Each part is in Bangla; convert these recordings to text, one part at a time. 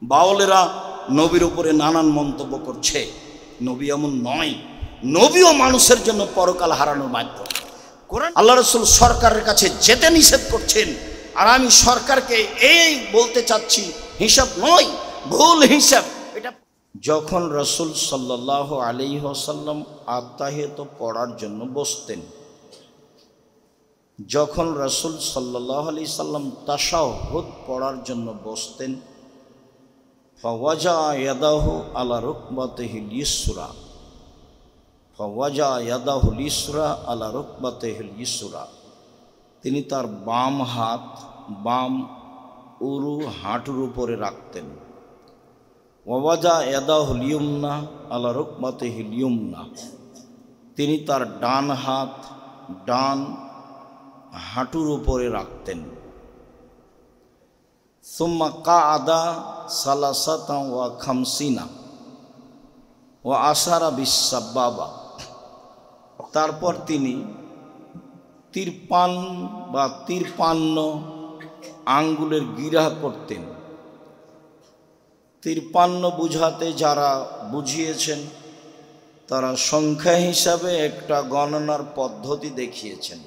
বাউলেরা নবীর উপরে নানান মন্তব্য করছে, নবী এমন নয়, নবীও মানুষের জন্য পরকাল হারানোর মাধ্যম। কোরআন আল্লাহ রাসূল সরকারের কাছে যেতে নিষেধ করছেন, আর আমি সরকারকে এই বলতে চাচ্ছি হিসাব নয়, ভুল হিসাব এটা। যখন রাসূল সাল্লাল্লাহু আলাইহি ওয়াসাল্লাম আত্তাহিয়াত পড়ার জন্য বসতেন, যখন রাসূল সাল্লাল্লাহু আলাইহি সাল্লাম তাশাহুদ পড়ার জন্য বসতেন, ফাওয়াজা ইয়াদাহু আলা রুকবাতিহিল ইসরা, ফাওয়াজা ইয়াদাহুল ইসরা আলা রুকবাতিহিল ইসরা, তিনি তার বাম হাত বাম উরু হাঁটুর উপরে রাখতেন। ওয়াজা ইয়াদাহুল ইয়ুমনা আলা রুকবাতিহিল ইয়ুমনা, তিনি তার ডান হাত ডান হাঁটুর উপরে রাখতেন। সুম্মা কাআদা সালাসাতা ওয়া খামসিনা ওয়া আশারা বিসাব্বাবা, তারপর তিনি 53 আঙ্গুলের গিরা করতেন। 53 বুঝাতে যারা বুঝিয়েছেন তারা সংখ্যা হিসাবে একটা গণনার পদ্ধতি দেখিয়েছেন,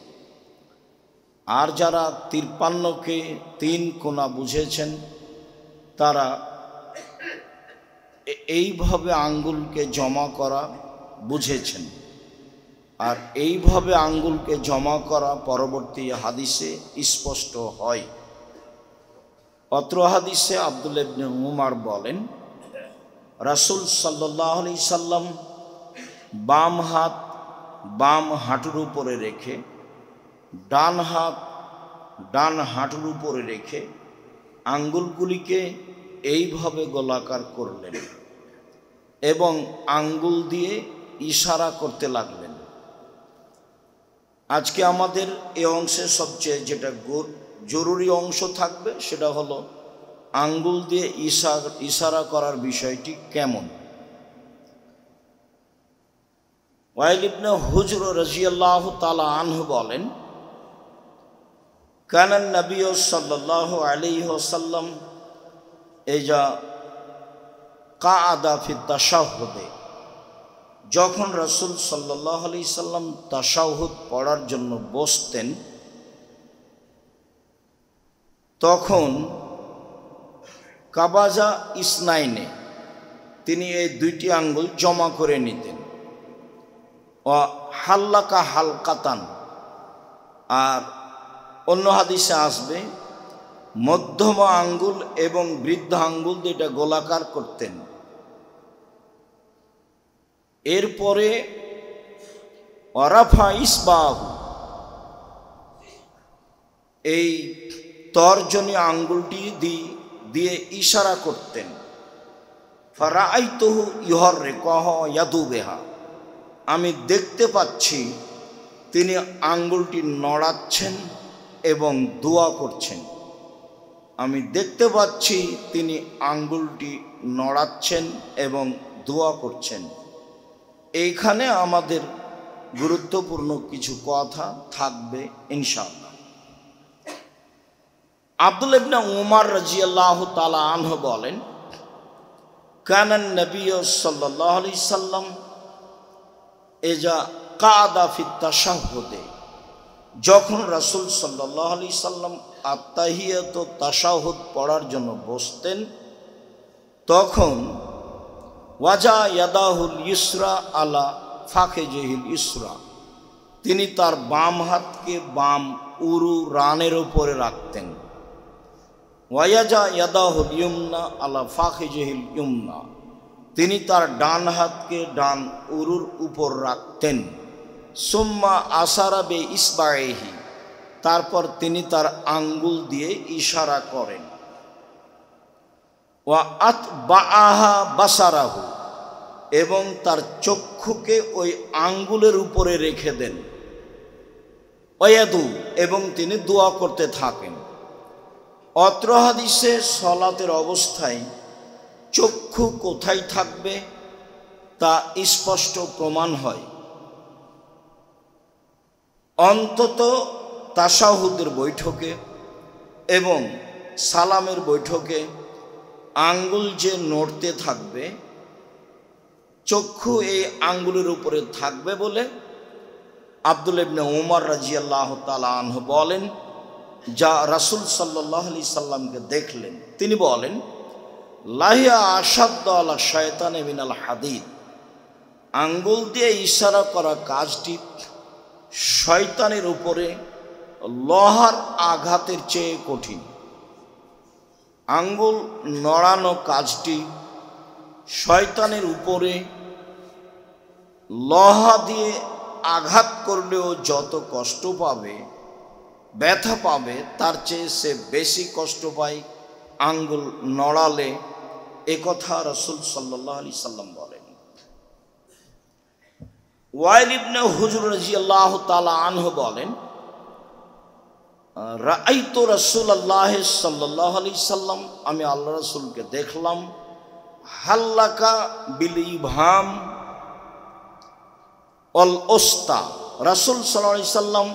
আর যারা 53কে 3 কোণা বুঝেছেন তারা এইভাবে আঙ্গুলকে জমা করা বুঝেছেন। আর এইভাবে আঙ্গুলকে জমা করা পরবর্তী হাদিসে স্পষ্ট হয়। অত্র হাদিসে আব্দুল্লাহ ইবনে উমর বলেন, রাসূল সাল্লাল্লাহু আলাইহি সাল্লাম বাম হাত বাম হাঁটুর উপরে রেখে ডান হাত ডান হাঁটুর উপরে রেখে আঙ্গুলগুলিকে এইভাবে গোলাকার করলেন এবং আঙ্গুল দিয়ে ইশারা করতে লাগলেন। আজকে আমাদের এই অংশে সবচেয়ে যেটা জরুরি অংশ থাকবে সেটা হলো আঙ্গুল দিয়ে ইশারা করার বিষয়টি কেমন। ওয়াইল ইবনে হুজর রাদিয়াল্লাহু তাআলা আনহু বলেন, কানান নবী সাল্লাল্লাহু আলাইহি ওয়াসাল্লাম ইজা কাআদা ফি তাশাহুদে, যখন রাসূল সাল্লাল্লাহু আলাইহি সাল্লাম তাশাহুদ পড়ার জন্য বসতেন তখন কাবাজা ইসনাইনে, তিনি এই 2টি আঙ্গুল জমা করে নিতেন। ও হাল্লাকা হালকাতান, আর অন্য হাদিসে আসবে মধ্যমা আঙ্গুল এবং বৃদ্ধ আঙ্গুল যেটা গোলাকার করতেন। এরপরে অরাফা ইসবাহু, এই তর্জনী আঙ্গুলটি দিয়ে ইশারা করতেন। ফারাআইতুহু ইউহাররিকুহা ইয়াদুবিহা, আমি দেখতে পাচ্ছি তিনি আঙ্গুলটি নড়াচ্ছেন এবং দোয়া করছেন। আমি দেখতে পাচ্ছি তিনি আঙ্গুলটি নড়াচ্ছেন এবং দোয়া করছেন। এইখানে আমাদের গুরুত্বপূর্ণ কিছু কথা থাকবে ইনশাআল্লাহ। আব্দুল্লাহ ইবনে উমর রাদিয়াল্লাহু তাআলা আনহু বলেন, কানান নবী সাল্লাল্লাহু আলাইহি সাল্লাম ইজা কাআদা ফি তাশাহুদে, যখন রাসূল সাল্লাল্লাহু আলাইহি সাল্লাম আত্তাহিয়াত তাশাহুদ পড়ার জন্য বসতেন তখন ওয়াজা ইয়াদাহুল ইসরা আলা ফাখিজিহিল ইসরা, তিনি তার বাম হাতকে বাম উরু রানের উপরে রাখতেন। ওয়াজা ইয়াদাহুল ইয়ুমনা আলা ফাখিজিহিল ইয়ুমনা, তিনি তার ডান হাতকে ডান উরুর উপর রাখতেন। সুম্মা আশারা বে ইসবাইহি, তারপর তিনি তার আঙ্গুল দিয়ে ইশারা করেন। ওয়া আতবাআহা বাসারাহু, এবং তার চক্ষুকে ওই আঙ্গুলের উপরে রেখে দেন। ওয়াদু, এবং তিনি দোয়া করতে থাকেন। অত্র হাদিসে সালাতের অবস্থায় চক্ষু কোথায় থাকবে তা স্পষ্ট প্রমাণ হয়। অন্তত তাশাহুদের বৈঠকে এবং সালামের বৈঠকে আঙ্গুল যে নড়তে থাকবে, চক্ষু এই আঙ্গুলের উপরে থাকবে বলে আব্দুল্লাহ ইবনে ওমর রাদিয়াল্লাহু তাআলা আনহু বলেন, যা রাসূল সাল্লাল্লাহু আলাইহি সাল্লামকে দেখলেন, তিনি বলেন, লাহিয়া আশাদ্দু আলা শায়তানি মিনাল হাদিদ, আঙ্গুল দিয়ে ইশারা করা কাজটি শয়তানের উপরে লোহার আঘাতের চেয়ে কঠিন। আঙ্গুল নড়ানো কাজটি শয়তানের উপরে লোহা দিয়ে আঘাত করলেও যত কষ্ট পাবে, ব্যথা পাবে, তার চেয়ে সে বেশি কষ্ট পায় আঙ্গুল নড়ালে। একথা রাসূল সাল্লাল্লাহু আলাইহি সাল্লাম বলেন। ওয়াইল ইবনে হুজর রাদিয়াল্লাহু তাআলা আনহু বলেন, রাআইতু রাসূলুল্লাহ সাল্লাল্লাহু আলাইহি সাল্লাম, আমি আল্লাহ রাসূলকে দেখলাম, হাল্লাকা বিল ইবহাম অল ওস্তা, রাসূল সাল্লাল্লাহু আলাইহি সাল্লাম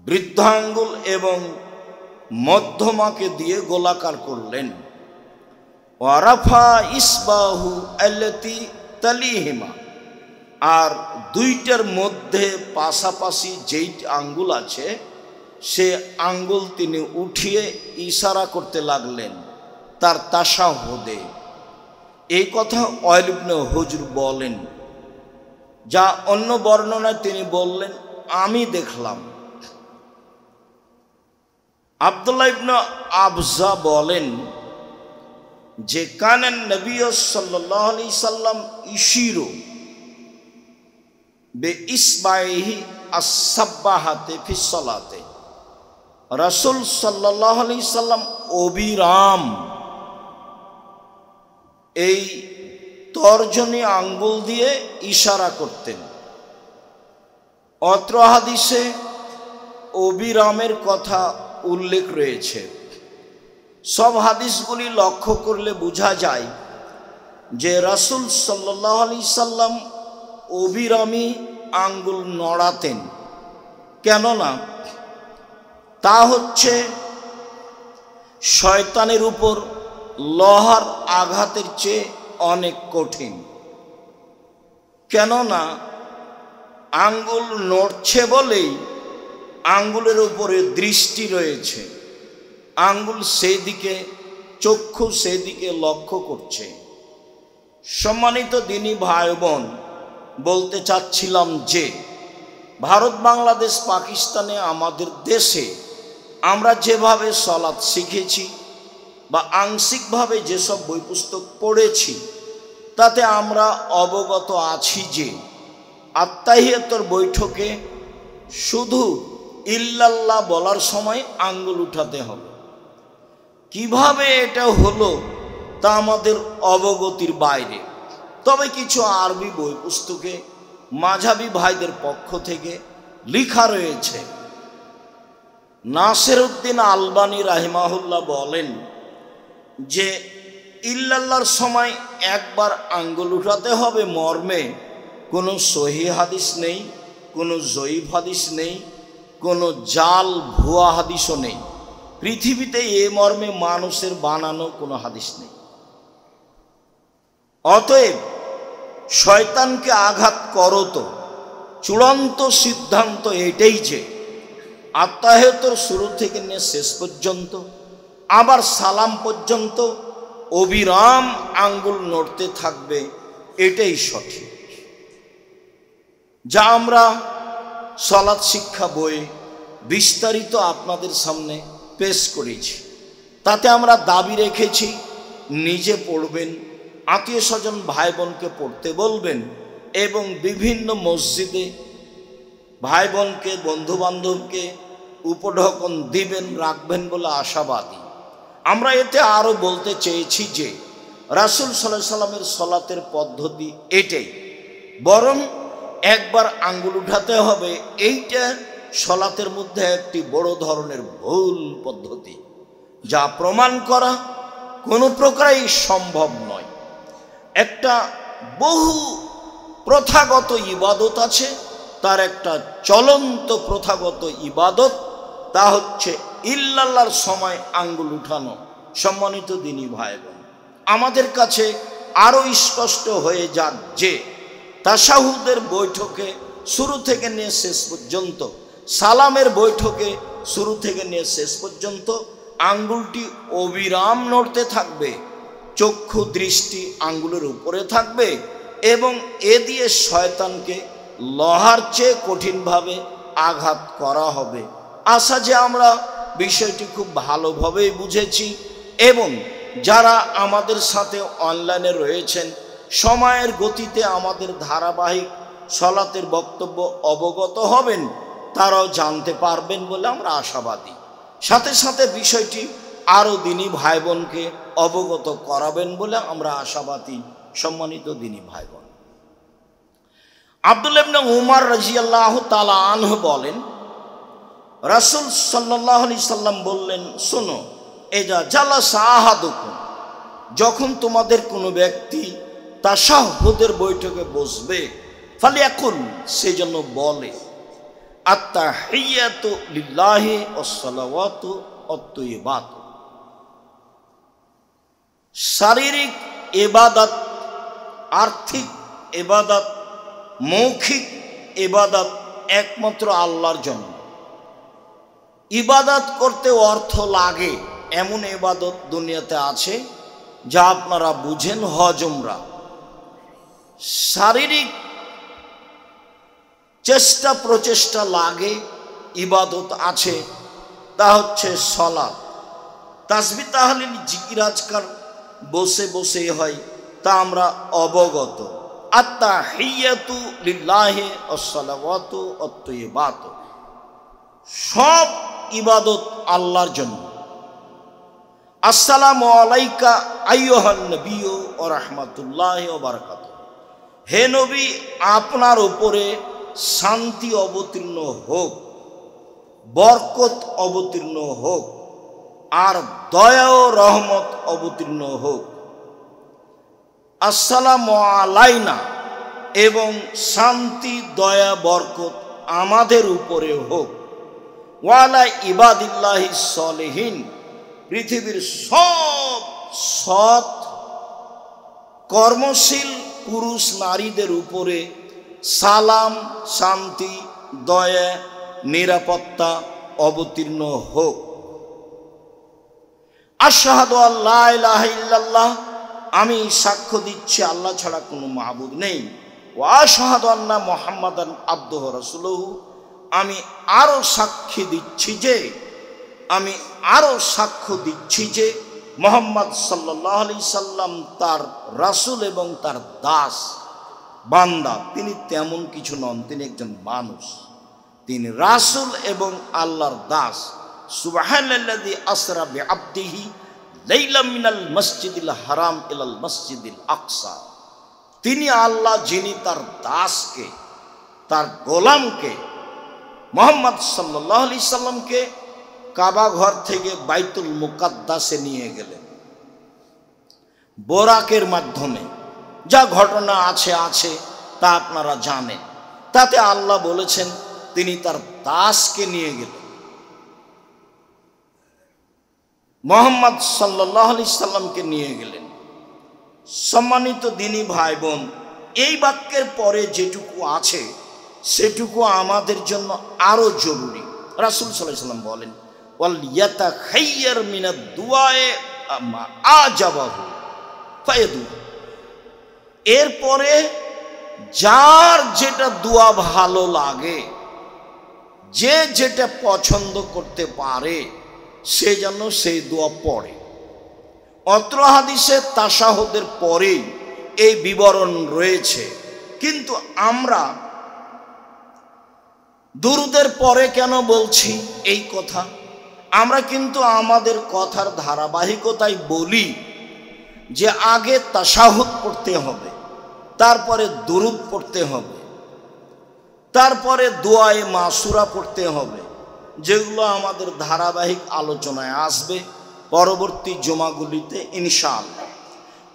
বৃদ্ধাঙ্গুল এবং মধ্যমাকে দিয়ে গোলাকার করলেন। ওয়ারাফা ইসবাহু আল্লাতি তালিহিমা, আর দুইটার মধ্যে পাশাপাশি যেই আঙ্গুল আছে সে আঙ্গুল তিনি উঠিয়ে ইশারা করতে লাগলেন তার তাশাহুদে। এই কথা ওয়াইল ইবনে হুজর বলেন, যা অন্য বর্ণনায় তিনি বললেন আমি দেখলাম। আব্দুল্লাহ ইবনে আবজা বলেন যে কানান নবী সাল্লাল্লাহু আলাইহি সাল্লাম ইশিরু বে ইসবাইহি আস-সাব্বাহাতে ফিস সালাতে, রাসূল সাল্লাল্লাহু আলাইহি সাল্লাম অবিরাম এই তর্জনী আঙ্গুল দিয়ে ইশারা করতেন। অত্র হাদিসে অবিরামের কথা উল্লেখ রয়েছে। সব হাদিসগুলি লক্ষ্য করলে বোঝা যায় যে রাসূল সাল্লাল্লাহু আলাইহি সাল্লাম অবিরামী আঙ্গুল নড়াতেন। কেননা তা হচ্ছে শয়তানের উপর লোহার আঘাতের চেয়ে অনেক কঠিন। কেননা আঙ্গুল নড়ছে বলেই আঙ্গুলের উপরে দৃষ্টি রয়েছে, আঙ্গুল সেদিকে, চক্ষু সেদিকে লক্ষ্য করছে। সম্মানিত দিনী ভাই বোন, বলতে চাচ্ছিলাম যে ভারত, বাংলাদেশ, পাকিস্তানে, আমাদের দেশে আমরা যেভাবে সালাত শিখেছি বা আংশিকভাবে যেসব বই পুস্তক পড়েছি, তাতে আমরা অবগত আছি যে আত্তাহিয়াতুর বৈঠকে শুধু ইল্লাল্লাহ বলার সময় আঙ্গুল উঠাতে হবে। কিভাবে এটা হলো তা আমাদের অবগতির বাইরে। তবে কিছু আরবি বই পুস্তকে মাঝহাবি ভাইদের পক্ষ থেকে লেখা রয়েছে। নাসিরউদ্দিন আলবানী রাহিমাহুল্লাহ বলেন যে ইল্লাল্লাহর সময় একবার আঙ্গুল উঠাতে হবে মর্মে কোনো সহিহ হাদিস নেই, কোনো জয়ীফ হাদিস নেই, কোনো জাল ভুয়া হাদিসও নেই। পৃথিবীতে এ মর্মে মানুষের বানানো কোনো হাদিস নেই। অতএব শয়তানকে আঘাত করো তো, চূড়ান্ত সিদ্ধান্ত এটাই যে আত্তাহিয়াতুর শুরু থেকে নিয়ে শেষ পর্যন্ত, আবার সালাম পর্যন্ত অবিরাম আঙ্গুল নড়তে থাকবে, এটাই সঠিক। যা আমরা সালাত শিক্ষা বইয়ে বিস্তারিত আপনাদের সামনে পেশ করেছি। তাতে আমরা দাবি রেখেছি নিজে পড়বেন, আত্মীয় স্বজন ভাই বোনকে পড়তে বলবেন এবং বিভিন্ন মসজিদে ভাই বোনকে, বন্ধু বান্ধবকে উপঢৌকন দিবেন, রাখবেন বলে আশাবাদী। আমরা এতে আরও বলতে চেয়েছি যে রাসূল সাল্লাল্লাহু আলাইহি সাল্লামের সালাতের পদ্ধতি এটাই, বরং একবার আঙ্গুল উঠাতে হবে, এইটা সালাতের মধ্যে একটি বড় ধরনের ভুল পদ্ধতি, যা প্রমাণ করা কোনো প্রকারেই সম্ভব নয়। একটা বহু প্রথাগত ইবাদত আছে, তার একটা চলন্ত প্রথাগত ইবাদত, তা হচ্ছে ইল্লাল্লাহর সময় আঙ্গুল উঠানো। সম্মানিত দিনী ভাই বোন, আমাদের কাছে আরো স্পষ্ট হয়ে যাক যে তাশাহুদের বৈঠকে শুরু থেকে নিয়ে শেষ পর্যন্ত, সালামের বৈঠকে শুরু থেকে নিয়ে শেষ পর্যন্ত আঙ্গুলটি অবিরাম নড়তে থাকবে, চক্ষু দৃষ্টি আঙ্গুলের উপরে থাকবে এবং এ দিয়ে শয়তানকে লোহার চেয়ে কঠিনভাবে আঘাত করা হবে। আশা যে আমরা বিষয়টি খুব ভালোভাবেই বুঝেছি এবং যারা আমাদের সাথে অনলাইনে রয়েছেন সময়ের গতিতে আমাদের ধারাবাহিক সলাতের বক্তব্য অবগত হবেন, তারাও জানতে পারবেন বলে আমরা আশাবাদী। সাথে সাথে বিষয়টি আরও দিনী ভাই বোনকে অবগত করাবেন বলে আমরা আশাবাদী। সম্মানিত দিনী ভাই বোন, আব্দুল্লাহ ইবনে উমর রাদিয়াল্লাহু তাআলা আনহু বলেন, রাসূল সাল্লাল্লাহু আলাইহি সাল্লাম বললেন, শোনো, এজা জালাসা আহাদুকুম, যখন তোমাদের কোনো ব্যক্তি তাশাহুদের বৈঠকে বসবে, ফালিয়াকুল, সেই জন্য বলে, আত্তাহিয়াতু লিল্লাহি ওয়াসসালাওয়াতু ওয়াত-তাইয়্যিবাত। শারীরিক ইবাদত, আর্থিক ইবাদত, মৌখিক ইবাদত একমাত্র আল্লাহর জন্য। ইবাদত করতে অর্থ লাগে এমন ইবাদত দুনিয়াতে আছে যা আপনারা বুঝেন, হজ উমরা। শারীরিক চেষ্টা প্রচেষ্টা লাগে ইবাদত আছে, তা হচ্ছে সালাত। তাসবিহ তাহলিল জিকির আজকার বসে বসে হয়, তা আমরা অবগত। আত্তাহিয়াতু লিল্লাহি ওয়াসসালাওয়াতু ওয়াত-তাইয়্যিবাত, সব ইবাদত আল্লাহর জন্য। আসসালামু আলাইকা আইয়ুহান নবিয়্যু ওয়া রাহমাতুল্লাহি ওয়া বারাকাতুহু, হে নবী, আপনার উপরে শান্তি অবতীর্ণ হোক, বরকত অবতীর্ণ হোক, আর দয়া ও রহমত অবতীর্ণ হোক। আসসালামু আলাইনা, এবং শান্তি দয়া বরকত আমাদের উপরে হোক। ওয়ালা ইবাদিল্লাহি সলিহিন, পৃথিবীর সব সৎ কর্মশীল পুরুষ নারীদের উপরে সালাম, শান্তি, দয়া, নিরাপত্তা অবতীর্ণ হোক। আশহাদু আল্লা ইলাহা ইল্লাল্লাহ, আমি সাক্ষ্য দিচ্ছি আল্লাহ ছাড়া কোনো মাবুদ নেই। ওয়া আশহাদু আন্না মুহাম্মাদান আবদুহু ওয়া রাসূলুহু, আমি আরো সাক্ষ্য দিচ্ছি যে মুহাম্মদ সাল্লাল্লাহু আলাইহি সাল্লাম তার রাসূল এবং তার দাস বান্দা। তিনি তেমন কিছু নন, তিনি একজন মানুষ, তিনি রাসূল এবং আল্লাহর দাস। সুবহানাল্লাযী আসরা বিআবদিহি লাইলাম মিনাল মসজিদিল হারাম ইলাল মসজিদিল আকসা, তিনি আল্লাহ যিনি তার দাসকে, তার গোলামকে, মুহাম্মদ সাল্লাল্লাহু আলাইহি সাল্লামকে কাবা ঘর থেকে বাইতুল মুকাদ্দাসে নিয়ে গেলেন বোরাকের মাধ্যমে। যা ঘটনা আছে তা আপনারা জানেন। তাতে আল্লাহ বলেছেন তিনি তার দাসকে নিয়ে গেলেন। মুহাম্মদ সাল্লাল্লাহু আলাইহি সাল্লামকে নিয়ে গেলেন। সম্মানিত দিনী ভাই বোন, এই বাক্যের পরে যেটুকু আছে সেটুকু আমাদের জন্য আরো জরুরি। রাসূল সাল্লাল্লাহু আলাইহি সাল্লাম বলেন, ওয়াল ইয়াতাখাইয়ার মিনাদ দুআয়ে মা আজাবাহু ফায়াদু, এরপরে যার যেটা দোয়া ভালো লাগে, যে যেটা পছন্দ করতে পারে, সে যেন সেই দোয়া পড়ে। অত্র হাদিসে তাশাহুদের পরেই এই বিবরণ রয়েছে, কিন্তু আমরা দুরুদের পরে কেন বলছি এই কথা? আমরা কিন্তু আমাদের কথার ধারাবাহিকতায় বলি যে আগে তাশাহুদ পড়তে হবে, তারপরে দুরুদ পড়তে হবে, তারপরে দোয়ায়ে মাসুরা পড়তে হবে, যেগুলো আমাদের ধারাবাহিক আলোচনায় আসবে পরবর্তী জুমাগুলিতে ইনশাআল্লাহ।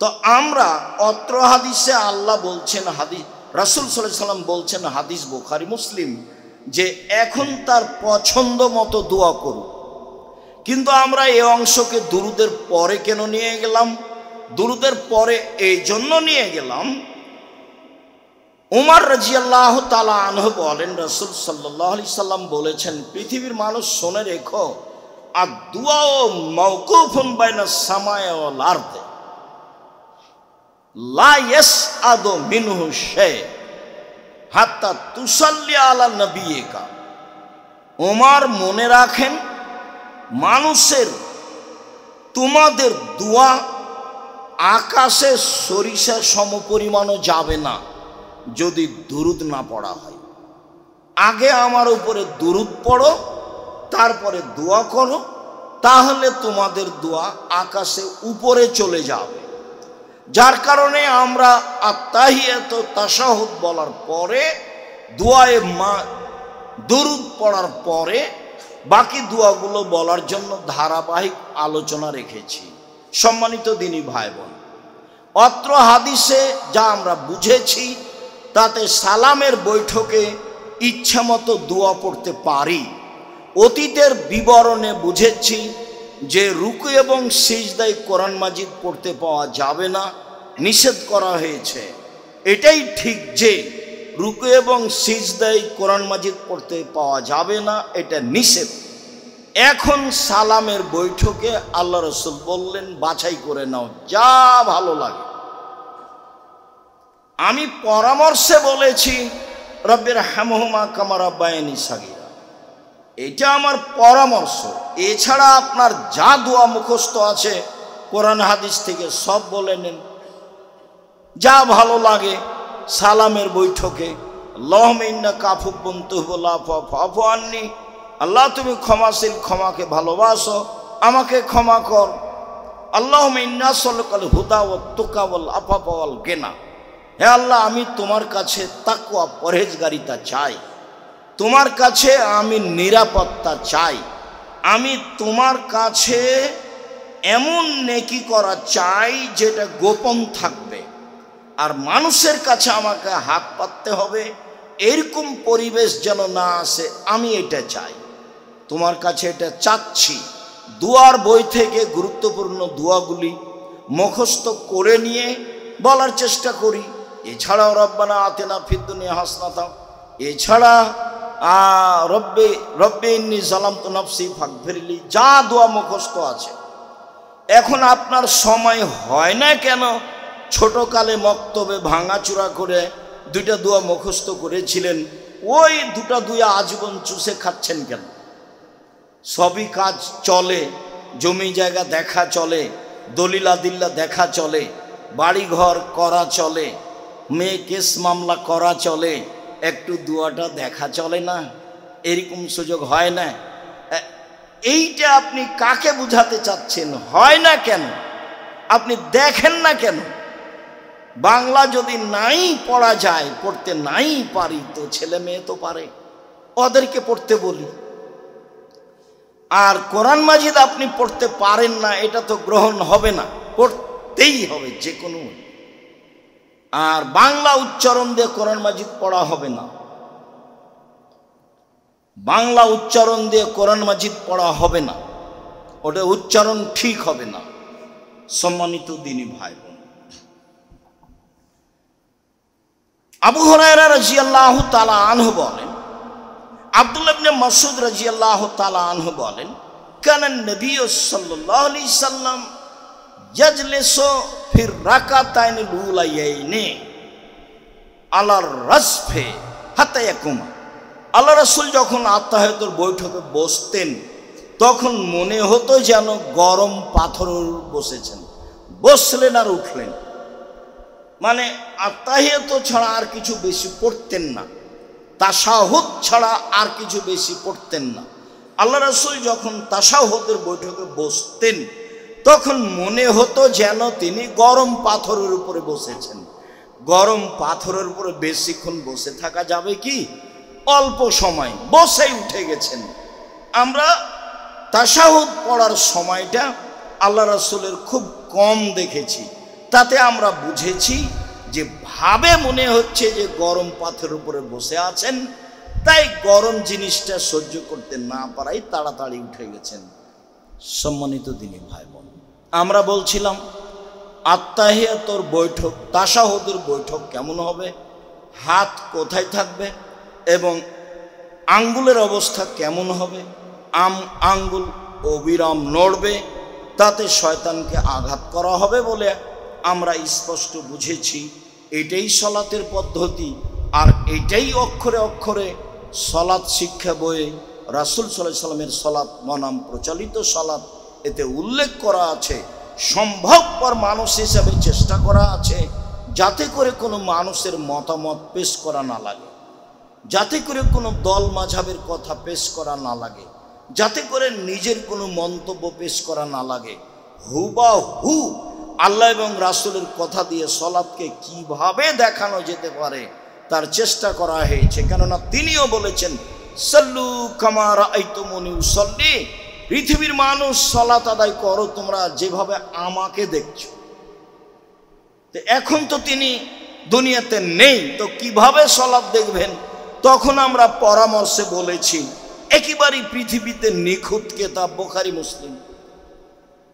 তো আমরা অত্র হাদিসে আল্লাহ বলছেন, রাসূল সাল্লাল্লাহু আলাইহি সাল্লাম বলছেন, হাদিস বুখারী মুসলিম, যে এখন তার পছন্দ মতো দোয়া করুক। কিন্তু আমরা এই অংশকে দুরুদের পরে কেন নিয়ে গেলাম? দুরুদের পরে এই জন্য নিয়ে গেলাম, উমর রাদিয়াল্লাহু তাআলা আনহু বলেন, রাসূল সাল্লাল্লাহু আলাইহি সাল্লাম বলেছেন, পৃথিবীর মানুষ শুনে রেখো, আর দুআও মাওকুফুন বাইনা সামায়ে ওয়াল আরদে লা ইয়াসআদু মিনহু শাই হাত্তা তুসাল্লি আলা নবিয়িকা। ওমর মনে রাখেন, মানুষের তোমাদের দোয়া আকাশে সরিষা সমপরিমাণও যাবে না যদি দুরুদ না পড়া হয়। আগে আমার উপরে দুরুদ পড়ো, তারপরে দোয়া করো, তাহলে তোমাদের দোয়া আকাশে উপরে চলে যাবে। যার কারণে আমরা আত্তাহিয়াত তাশাহুদ বলার পরে, দোয়ায়ে দুরুদ পড়ার পরে বাকি দোয়াগুলো বলার জন্য ধারাবাহিক আলোচনা রেখেছি। সম্মানিত দিনী ভাই বোন, অত্র হাদিসে যা আমরা বুঝেছি তাতে সালামের বৈঠকে ইচ্ছামতো দোয়া পড়তে পারি। অতীতের বিবরণে বুঝেছি যে রুকু এবং সিজদায় কোরআন মাজিদ পড়তে পাওয়া যাবে না, নিষেধ করা হয়েছে। এটাই ঠিক যে রুকু এবং সিজদায় কোরআন মাজিদ পড়তে পাওয়া যাবে না, এটা নিষেধ। এখন সালামের বৈঠকে আল্লাহ রাসূল বললেন, বাছাই করে নাও, যা ভালো লাগে। আমি পরামর্শে বলেছি রব্বির হামহুমা কামা রাব্বায়ানি সাগীরা, এটা আমার পরামর্শ। এছাড়া আপনার যা দোয়া মুখস্থ আছে কোরআন হাদিস থেকে সব বলে নেন, যা ভালো লাগে। সালামের বৈঠকে আল্লাহুম্মা ইন্নাকা আফুউন তুহিব্বুল আফওয়া ফা'ফু আন্নী, আল্লাহ তুমি ক্ষমাশীল, ক্ষমাকে ভালোবাসো, আমাকে ক্ষমা কর। আল্লাহুম্মা ইন্না নাসআলুকাল হুদা ওয়াত তুকা ওয়াল আফাফা ওয়াল গিনা, হে আল্লাহ আমি তোমার কাছে তাকওয়া পরহেজগারিতা চাই, তোমার কাছে আমি নিরাপত্তা চাই, আমি তোমার কাছে এমন নেকি করা চাই যেটা গোপন থাকবে, আর মানুষের কাছে আমাকে হাত পাততে হবে এরকম পরিবেশ যেন না আসে, আমি এটা চাই, তোমার কাছে এটা চাচ্ছি। দুয়ার বই থেকে গুরুত্বপূর্ণ দোয়াগুলি মুখস্থ করে নিয়ে বলার চেষ্টা করি। এছাড়াও রব্বানা আতিনা ফিদ দুনিয়া হাসানাতাও, এছাড়া রব্বি ইন্নী যালামতু নাফসি ফাগফিরলি, যা দোয়া মুখস্থ আছে। এখন আপনার সময় হয় না কেন? ছোটকালে মক্তবে ভাঙাচুরা করে দুইটা দোয়া মুখস্থ করেছিলেন, ওই দুটা দোয়া আজীবন চুষে খাচ্ছেন কেন? সবই কাজ চলে, জমি জায়গা দেখা চলে, দলিল আদিল্লা দেখা চলে, বাড়িঘর করা চলে, মেয়ে কেস মামলা করা চলে, একটু দোয়াটা দেখা চলে না? এরকম সুযোগ হয় না? এইটা আপনি কাকে বুঝাতে চাচ্ছেন? হয় না কেন? আপনি দেখেন না কেন? বাংলা যদি নাই পড়া যায়, পড়তে নাই পারি, তো ছেলে মেয়ে তো পারে, ওদেরকে পড়তে বলি। আর কোরআন মাজিদ আপনি পড়তে পারেন না, এটা তো গ্রহণ হবে না, পড়তেই হবে যে কোনো। আর বাংলা উচ্চারণ দিয়ে কোরআন মাজিদ পড়া হবে না, বাংলা উচ্চারণ দিয়ে কোরআন মাজিদ পড়া হবে না, ওটা উচ্চারণ ঠিক হবে না। সম্মানিত দিনী ভাই বোন, আবু হুরায়রা রাদিয়াল্লাহু তাআলা আনহু বলেন, আব্দুল্লাহ ইবনে মাসউদ রাদিয়াল্লাহু তাআলা আনহু বলেন, কানা নবী সাল্লাল্লাহু আলাইহি সাল্লাম ইয়াজলিসু ফির রাকাতাইনিল উলাইয়াইনি আলার রাসফে হাত্তা ইয়াকুমা। আল্লাহ রাসূল যখন আত্তাহিয়াতুর বৈঠকে বসতেন তখন মনে হতো যেন গরম পাথরের বসেছেন, বসলেন আর উঠলেন। মানে আত্তাহিয়াত ছাড়া আর কিছু বেশি পড়তেন না, তাশাহুদ ছাড়া আর কিছু বেশি পড়তেন না। আল্লাহ রাসূল যখন তাশাহুদের বৈঠকে বসতেন তখন মনে হতো যেন তিনি গরম পাথরের উপরে বসেছেন। গরম পাথরের উপরে বেশিক্ষণ বসে থাকা যাবে কি? অল্প সময় বসেই উঠে গেছেন। আমরা তাশাহুদ পড়ার সময়টা আল্লাহ রাসূলের খুব কম দেখেছি, তাতে আমরা বুঝেছি যে ভাবে মনে হচ্ছে যে গরম পাথরের উপরে বসে আছেন, তাই গরম জিনিসটা সহ্য করতে না পারাই তাড়াতাড়ি উঠে গেছেন। সম্মানিত দিনী ভাই বোন, আমরা বলছিলাম আত্তাহিয়াতুর বৈঠক, তাশাহুদের বৈঠক কেমন হবে, হাত কোথায় থাকবে এবং আঙ্গুলের অবস্থা কেমন হবে। আঙ্গুল অবিরাম নড়বে, তাতে শয়তানকে আঘাত করা হবে বলে আমরা স্পষ্ট বুঝেছি। এটাই সলাতের পদ্ধতি, আর এটাই অক্ষরে অক্ষরে সলাত শিক্ষা বইয়ে রাসূল সাল্লাল্লাহু আলাইহি সাল্লামের সলাত বনাম প্রচলিত সলাত এতে উল্লেখ করা আছে। সম্ভবপর মানুষ হিসাবে চেষ্টা করা আছে যাতে করে কোনো মানুষের মতামত পেশ করা না লাগে, যাতে করে কোনো দল মাঝাবের কথা পেশ করা না লাগে, যাতে করে নিজের কোনো মন্তব্য পেশ করা না লাগে। হুবাহু আল্লাহ এবং রাসূলের কথা দিয়ে সলাতকে কিভাবে দেখানো যেতে পারে তার চেষ্টা করা হয়েছে। কেননা তিনিও বলেছেন, সাল্লু কামা রাআইতুমুনি উসাল্লি, পৃথিবীর মানুষ সলাত আদায় করো তোমরা যেভাবে আমাকে দেখছো। তো এখন তো তিনি দুনিয়াতে নেই, তো কিভাবে সলাত দেখবেন? তখন আমরা পরামর্শে বলেছি একেবারেই পৃথিবীতে নিখুঁত কেতাব বুখারী মুসলিম।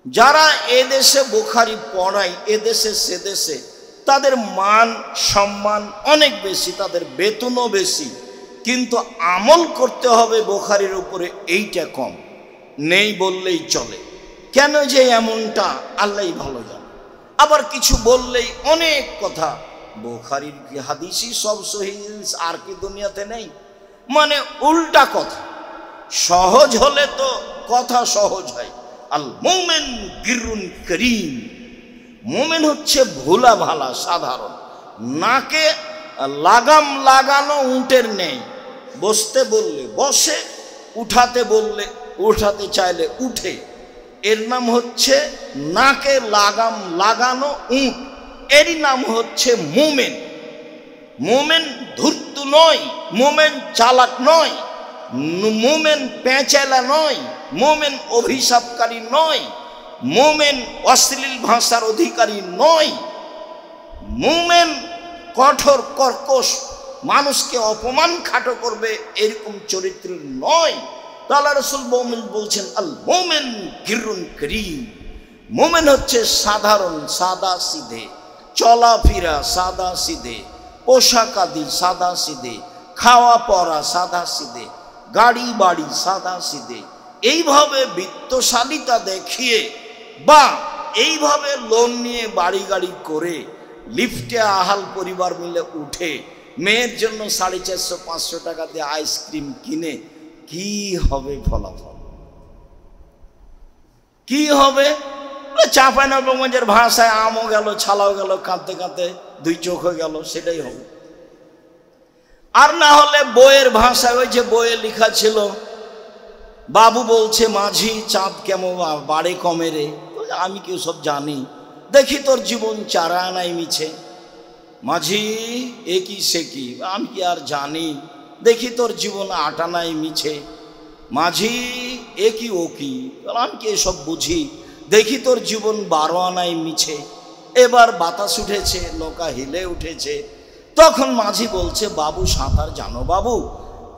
যারা এদেশে বুখারী পড়ায় এদেশে সেদেশে, তাদের মান সম্মান অনেক বেশি, তাদের বেতনও বেশি, কিন্তু আমল করতে হবে বুখারীর উপরে এইটা কম, নেই বললেই চলে। কেন যে এমনটা আল্লাহই ভালো জানে। আবার কিছু বললেই অনেক কথা, বুখারীর কি হাদিসই সব সহিহ আর কি দুনিয়াতে নেই, মানে উল্টা কথা। সহজ হলে তো কথা সহজ হয়। আল মুমিন গিরুন করিম, মুমিন হচ্ছে ভোলা ভালা সাধারণ, নাকে লাগাম লাগানো উটের নেই, বসতে বললে বসে, উঠাতে বললে উঠাতে চাইলে উঠে। এর নাম হচ্ছে নাকে লাগাম লাগানো উট, এরই নাম হচ্ছে মুমিন। মুমিন ধূর্ত নয়, মুমিন চালাক নয়, মুমিন পেঁচালা নয়, মুমিন অভিশাপকারী নয়, মুমিন অশ্লীল ভাষার অধিকারী নয়, মুমিন কঠোর কর্কশ মানুষকে অপমান খাটো করবে এরকম চরিত্রের নয়। আল্লাহ রাসূল মুমিন বলছেন আল মুমিন গিরুন করিম, মুমিন হচ্ছে সাধারণ সাদা সিধে, চলাফেরা সাদা সিধে, পোশাক আদি সাদা সিধে, খাওয়া পড়া সাদা সিধে, গাড়ি বাড়ি সাদা সিধে। এইভাবে বিত্তশালিতা দেখিয়ে বা এইভাবে লোন নিয়ে বাড়ি গাড়ি করে লিফটে আহাল পরিবার মিলে উঠে মেয়ের জন্য 450-500 টাকা দিয়ে আইসক্রিম কিনে কি হবে ফলাফল? কি হবে? চাঁপাইনবাবগঞ্জের ভাষায় আমও গেল, ছালাও গেল, কাঁদতে কাঁদতে 2 চোখ হয়ে গেল, সেটাই হবে। আর না হলে বইয়ের ভাষায়, ওই যে বইয়ে লেখা ছিল, বাবু বলছে মাঝি চাঁদ কেমন বাড়ে কমে রে, আমি কি সব জানি, দেখি তোর জীবন চারা নাই মিছে, মাঝি এ কি সে কি, আমি কি আর জানি, দেখি তোর জীবন আটা নাই মিছে, মাঝি এ কি ও কি, আমি কি এসব বুঝি, দেখি তোর জীবন 12 আনাই মিছে। এবার বাতাস উঠেছে, নৌকা হিলে উঠেছে, তখন মাঝি বলছে বাবু সাঁতার জানো বাবু?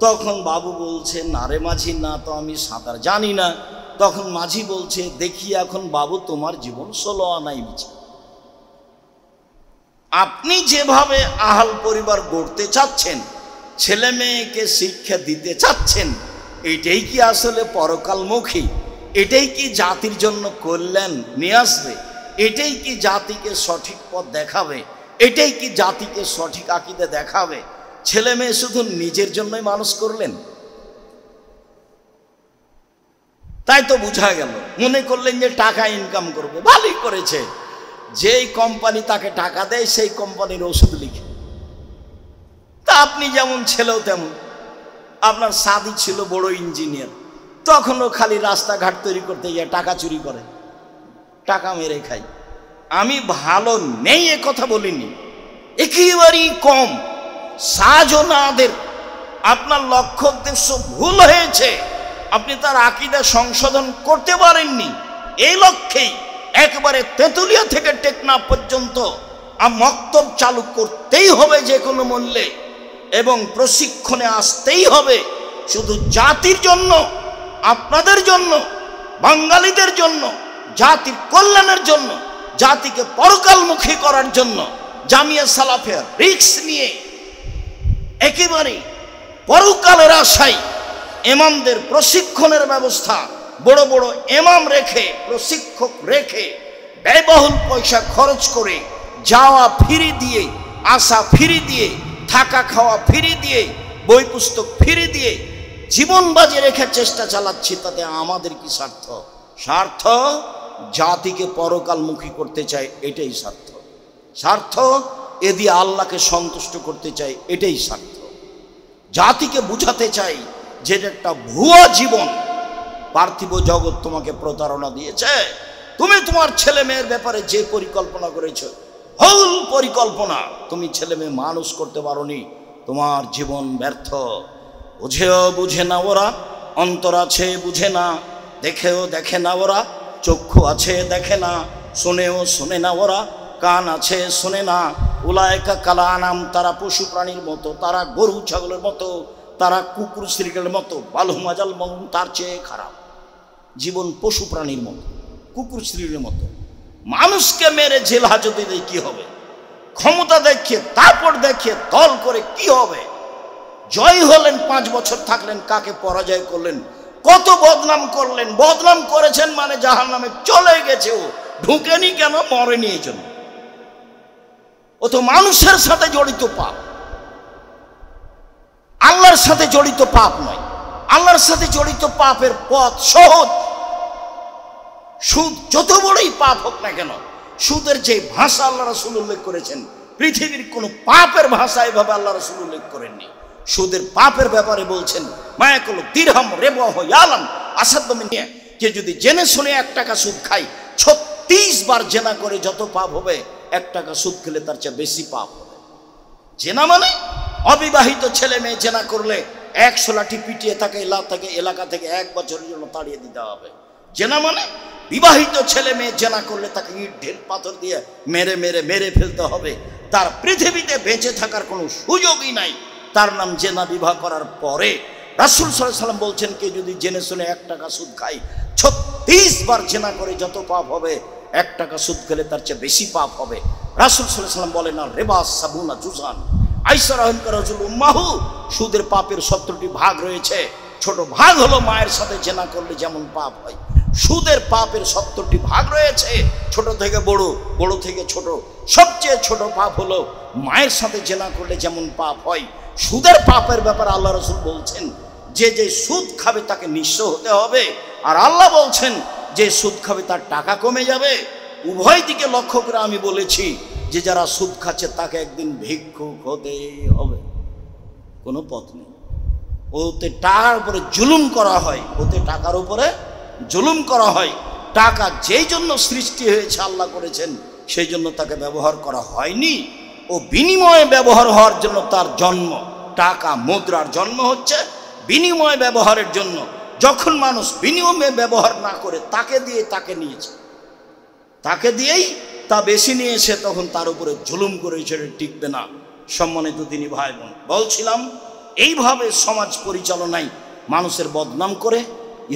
তখন বাবু বলছে না রে মাঝি, না তো আমি সাঁতার জানি না। তখন মাঝি বলছে দেখি এখন বাবু তোমার জীবন 16 আনাই মিছে। আপনি যেভাবে আহাল পরিবার গড়তে চাচ্ছেন, ছেলে মেয়েকে শিক্ষা দিতে চাচ্ছেন, এটাই কি আসলে পরকালমুখী? এটাই কি জাতির জন্য কল্যাণ নিয়ে আসবে? এটাই কি জাতিকে সঠিক পথ দেখাবে? এটাই কি জাতিকে সঠিক আকীদা দেখাবে? ছেলে মেয়ে শুধু নিজের জন্যই মানুষ করলেন, তাই তো বোঝা গেল। মনে করলেন যে টাকা ইনকাম করবে, ভালোই করেছে। যেই কোম্পানি তাকে টাকা দেয় সেই কোম্পানির ওষুধ লিখে। তা আপনি যেমন ছেলেও তেমন। আপনার সাদি ছিল বড় ইঞ্জিনিয়ার, তখনও খালি রাস্তাঘাট তৈরি করতে গিয়ে টাকা চুরি করে, টাকা মেরে খাই। আমি ভালো নেই এ কথা বলিনি, একেবারেই কম। সাজনাদের আপনার লক্ষ্য উদ্দেশ্য ভুল হয়েছে, আপনি তার আকীদা সংশোধন করতে পারেননি। এই লক্ষ্যেই একবারে তেঁতুলিয়া থেকে টেকনাফ পর্যন্ত মক্তব চালু করতেই হবে যে কোনো মূল্যে, এবং প্রশিক্ষণে আসতেই হবে, শুধু জাতির জন্য, আপনাদের জন্য, বাঙালিদের জন্য, জাতির কল্যাণের জন্য, জাতিকে পরকালমুখী করার জন্য জামিয়া সালাফিয়া রিস্ক নিয়ে একেবারে পরকালের আশায় ইমামদের প্রশিক্ষণের ব্যবস্থা, বড় বড় ইমাম রেখে, প্রশিক্ষক রেখে, ব্যয়বহুল পয়সা খরচ করে, যাওয়া ফ্রি দিয়ে, আসা ফ্রি দিয়ে, থাকা খাওয়া ফ্রি দিয়ে, বই পুস্তক ফ্রি দিয়ে জীবন বাজি রেখে চেষ্টা চালাচ্ছি। তাতে আমাদের কি স্বার্থ? স্বার্থ জাতিকে পরকালমুখী করতে চাই, এটাই স্বার্থ। স্বার্থ এ দিয়ে আল্লাহকে সন্তুষ্ট করতে চাই, এটাই স্বার্থ। জাতিকে বুঝাতে চাই যে এটা একটা ভুয়া জীবন। পার্থিব জগৎ তোমাকে প্রতারণা দিয়েছে। তুমি তোমার ছেলে মেয়ের ব্যাপারে যে পরিকল্পনা করেছো, ভুল পরিকল্পনা। তুমি ছেলে মেয়ে মানুষ করতে পারোনি, তোমার জীবন ব্যর্থ। বুঝেও বুঝে না ওরা, অন্তর আছে বুঝে না, দেখেও দেখে না ওরা, চক্ষু আছে দেখে না, শোনেও শোনে না ওরা, কান আছে শোনে না। উলায়েকা কালা আনাম, তারা পশু প্রাণীর মতো, তারা গরু ছাগলের মতো, তারা কুকুর শ্রীকের মতো। বালহুম আযাল মাউন, তার চেয়ে খারাপ জীবন পশু প্রাণীর মতো, কুকুর শ্রীর মতো। মানুষকে মেরে জেল হাজতে দিয়ে কি হবে? ক্ষমতা দেখিয়ে, তারপর দেখিয়ে দল করে কি হবে? জয় হলেন, 5 বছর থাকলেন, কাকে পরাজয় করলেন, কত বদনাম করলেন। বদনাম করেছেন মানে জাহান্নামে চলে গেছে। ও ঢুকেনি কেন? মরেনি এই জন্য। ও তো মানুষের সাথে জড়িত পাপ, আল্লাহর সাথে জড়িত পাপ নয়। আল্লাহর সাথে জড়িত পাপের পথ সহজ। সুদ যত বড়ই পাপ হোক না কেন, সুদের যে ভাষা আল্লাহ রাসূল উল্লেখ করেছেন, পৃথিবীর কোনো পাপের ভাষা এভাবে আল্লাহ রাসূল উল্লেখ করেননি। সুদের পাপের ব্যাপারে বলছেন, মায়াকুল দিরহাম রেবাহ ইয়ালাম আসাদ্দু মিন নিয়া, যে যদি জেনে শুনে 1 টাকা সুদ খায়, 36 বার জেনা করে যত পাপ হবে, 1 টাকা সুদ খেলে তার চেয়ে বেশি পাপ হবে। জেনা মানে অবিবাহিত ছেলে মেয়ে জেনা করলে 100 লাঠি পিটিয়ে তাকে এলাকা থেকে 1 বছরের জন্য তাড়িয়ে দিতে হবে। জেনা মানে বিবাহিত ছেলে মেয়ে জেনা করলে তাকে ইট ঢেল পাথর দিয়ে মেরে মেরে মেরে ফেলতে হবে। তার পৃথিবীতে বেঁচে থাকার কোনো সুযোগই নাই। তার নাম জেনা। বিবাহ করার পরে রাসূল সাল্লাল্লাহু আলাইহি ওয়াসাল্লাম বলছেন, কে যদি জেনে শুনে 1 টাকা সুদ খায়, 36 বার জেনা করে যত পাপ হবে, 1 টাকা সুদ খেলে তার চেয়ে বেশি পাপ হবে। রাসূল সাল্লাল্লাহু আলাইহি ওয়াসাল্লাম বলেন, না রেবা সাবুনা জুজান আইসা রাহিমকা রাজুল উম্মাহু, সুদের পাপের 70টি ভাগ রয়েছে। ছোট ভাগ হলো মায়ের সাথে জেনা করলে যেমন পাপ হয়। সুদের পাপের 70টি ভাগ রয়েছে, ছোট থেকে বড়, বড় থেকে ছোট। সবচেয়ে ছোট পাপ হলো মায়ের সাথে জেনা করলে যেমন পাপ হয়। সুদের পাপের ব্যাপারে আল্লাহ রাসূল বলছেন, যে যে সুদ খাবে তাকে নিঃস্ব হতে হবে। আর আল্লাহ বলছেন, যে সুদ খাবে তার টাকা কমে যাবে। উভয় দিকে লক্ষ্য করে আমি বলেছি যে যারা সুদ খাচ্ছে তাকে একদিন ভিক্ষুক হতে হবে, কোনো পথ নেই। ওতে টাকার উপরে জুলুম করা হয়, ওতে টাকার উপরে জুলুম করা হয়। টাকা যেই জন্য সৃষ্টি হয়েছে, আল্লাহ করেছেন, সেই জন্য তাকে ব্যবহার করা হয়নি। ও বিনিময়ে ব্যবহার হওয়ার জন্য তার জন্ম। টাকা মুদ্রার জন্ম হচ্ছে বিনিময় ব্যবহারের জন্য। যখন মানুষ বিনিময়ে ব্যবহার না করে তাকে দিয়ে তাকে নিয়েছে, তাকে দিয়েই তা বেশি নিয়েছে, তখন তার উপরে জুলুম করেছে, টিকবে না। সম্মানিত দিনী ভাই বোন, বলছিলাম এইভাবে সমাজ পরিচালনায় মানুষের বদনাম করে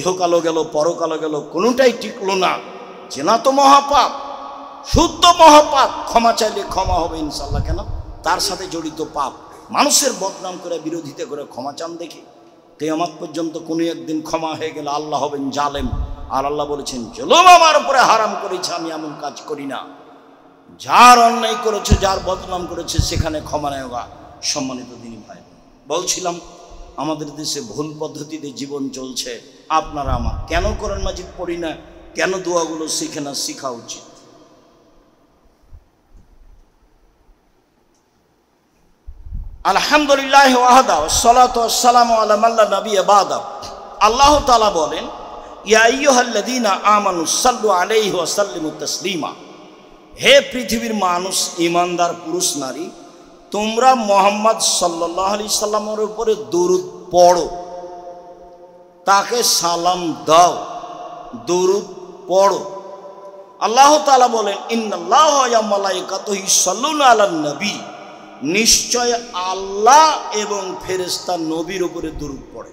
ইহকালও গেল, পরকালও গেল, কোনোটাই টিকলো না। জেনা তো মহাপাপ, শুদ্ধ মহাপাপ। ক্ষমা চাইলে ক্ষমা হবে ইনশাল্লাহ। কেন? তার সাথে জড়িত পাপ। মানুষের বদনাম করে, বিরোধিতা করে ক্ষমা চান দেখি? কিয়ামত পর্যন্ত কোনো একদিন ক্ষমা হয়ে গেলে আল্লাহ হবেন জালেম। আর আল্লাহ বলেছেন, জুলুম আমার উপরে হারাম করেছে, আমি এমন কাজ করি না। যার অন্যায় করেছে, যার বদনাম করেছে, সেখানে ক্ষমা নেওয়া হোগা। সম্মানিত দিনী ভাই, বলছিলাম আমাদের দেশে ভুল পদ্ধতিতে জীবন চলছে। আপনারা আমার কেন কোরআন মাজিদ পড়ি না, কেন দোয়াগুলো শিখে না? শিখা উচিত। আলহামদুলিল্লাহ ওয়াহদা ওয়াসসালাতু ওয়াসসালামু আলা মান লা নাবিয়্যা বাদা। আল্লাহ তাআলা বলেন, ইয়া আইয়ুহাল্লাযীনা আমানু সাল্লু আলাইহি ওয়া সাল্লিমু তাসলিমা। হে পৃথিবীর মানুষ, ইমানদার পুরুষ নারী, তোমরা মুহাম্মদ সাল্লাল্লাহু আলাইহি সাল্লামের উপরে দরুদ পড়ো, তাকে সালাম দাও, দরুদ পড়ো। আল্লাহ তাআলা বলেন, ইন্নাল্লাহা ওয়া মালাইকাতুহু ইউসাল্লুনা আলান নবী। নিশ্চয় আল্লাহ এবং ফেরেশতা নবীর উপরে দরুদ পড়ে।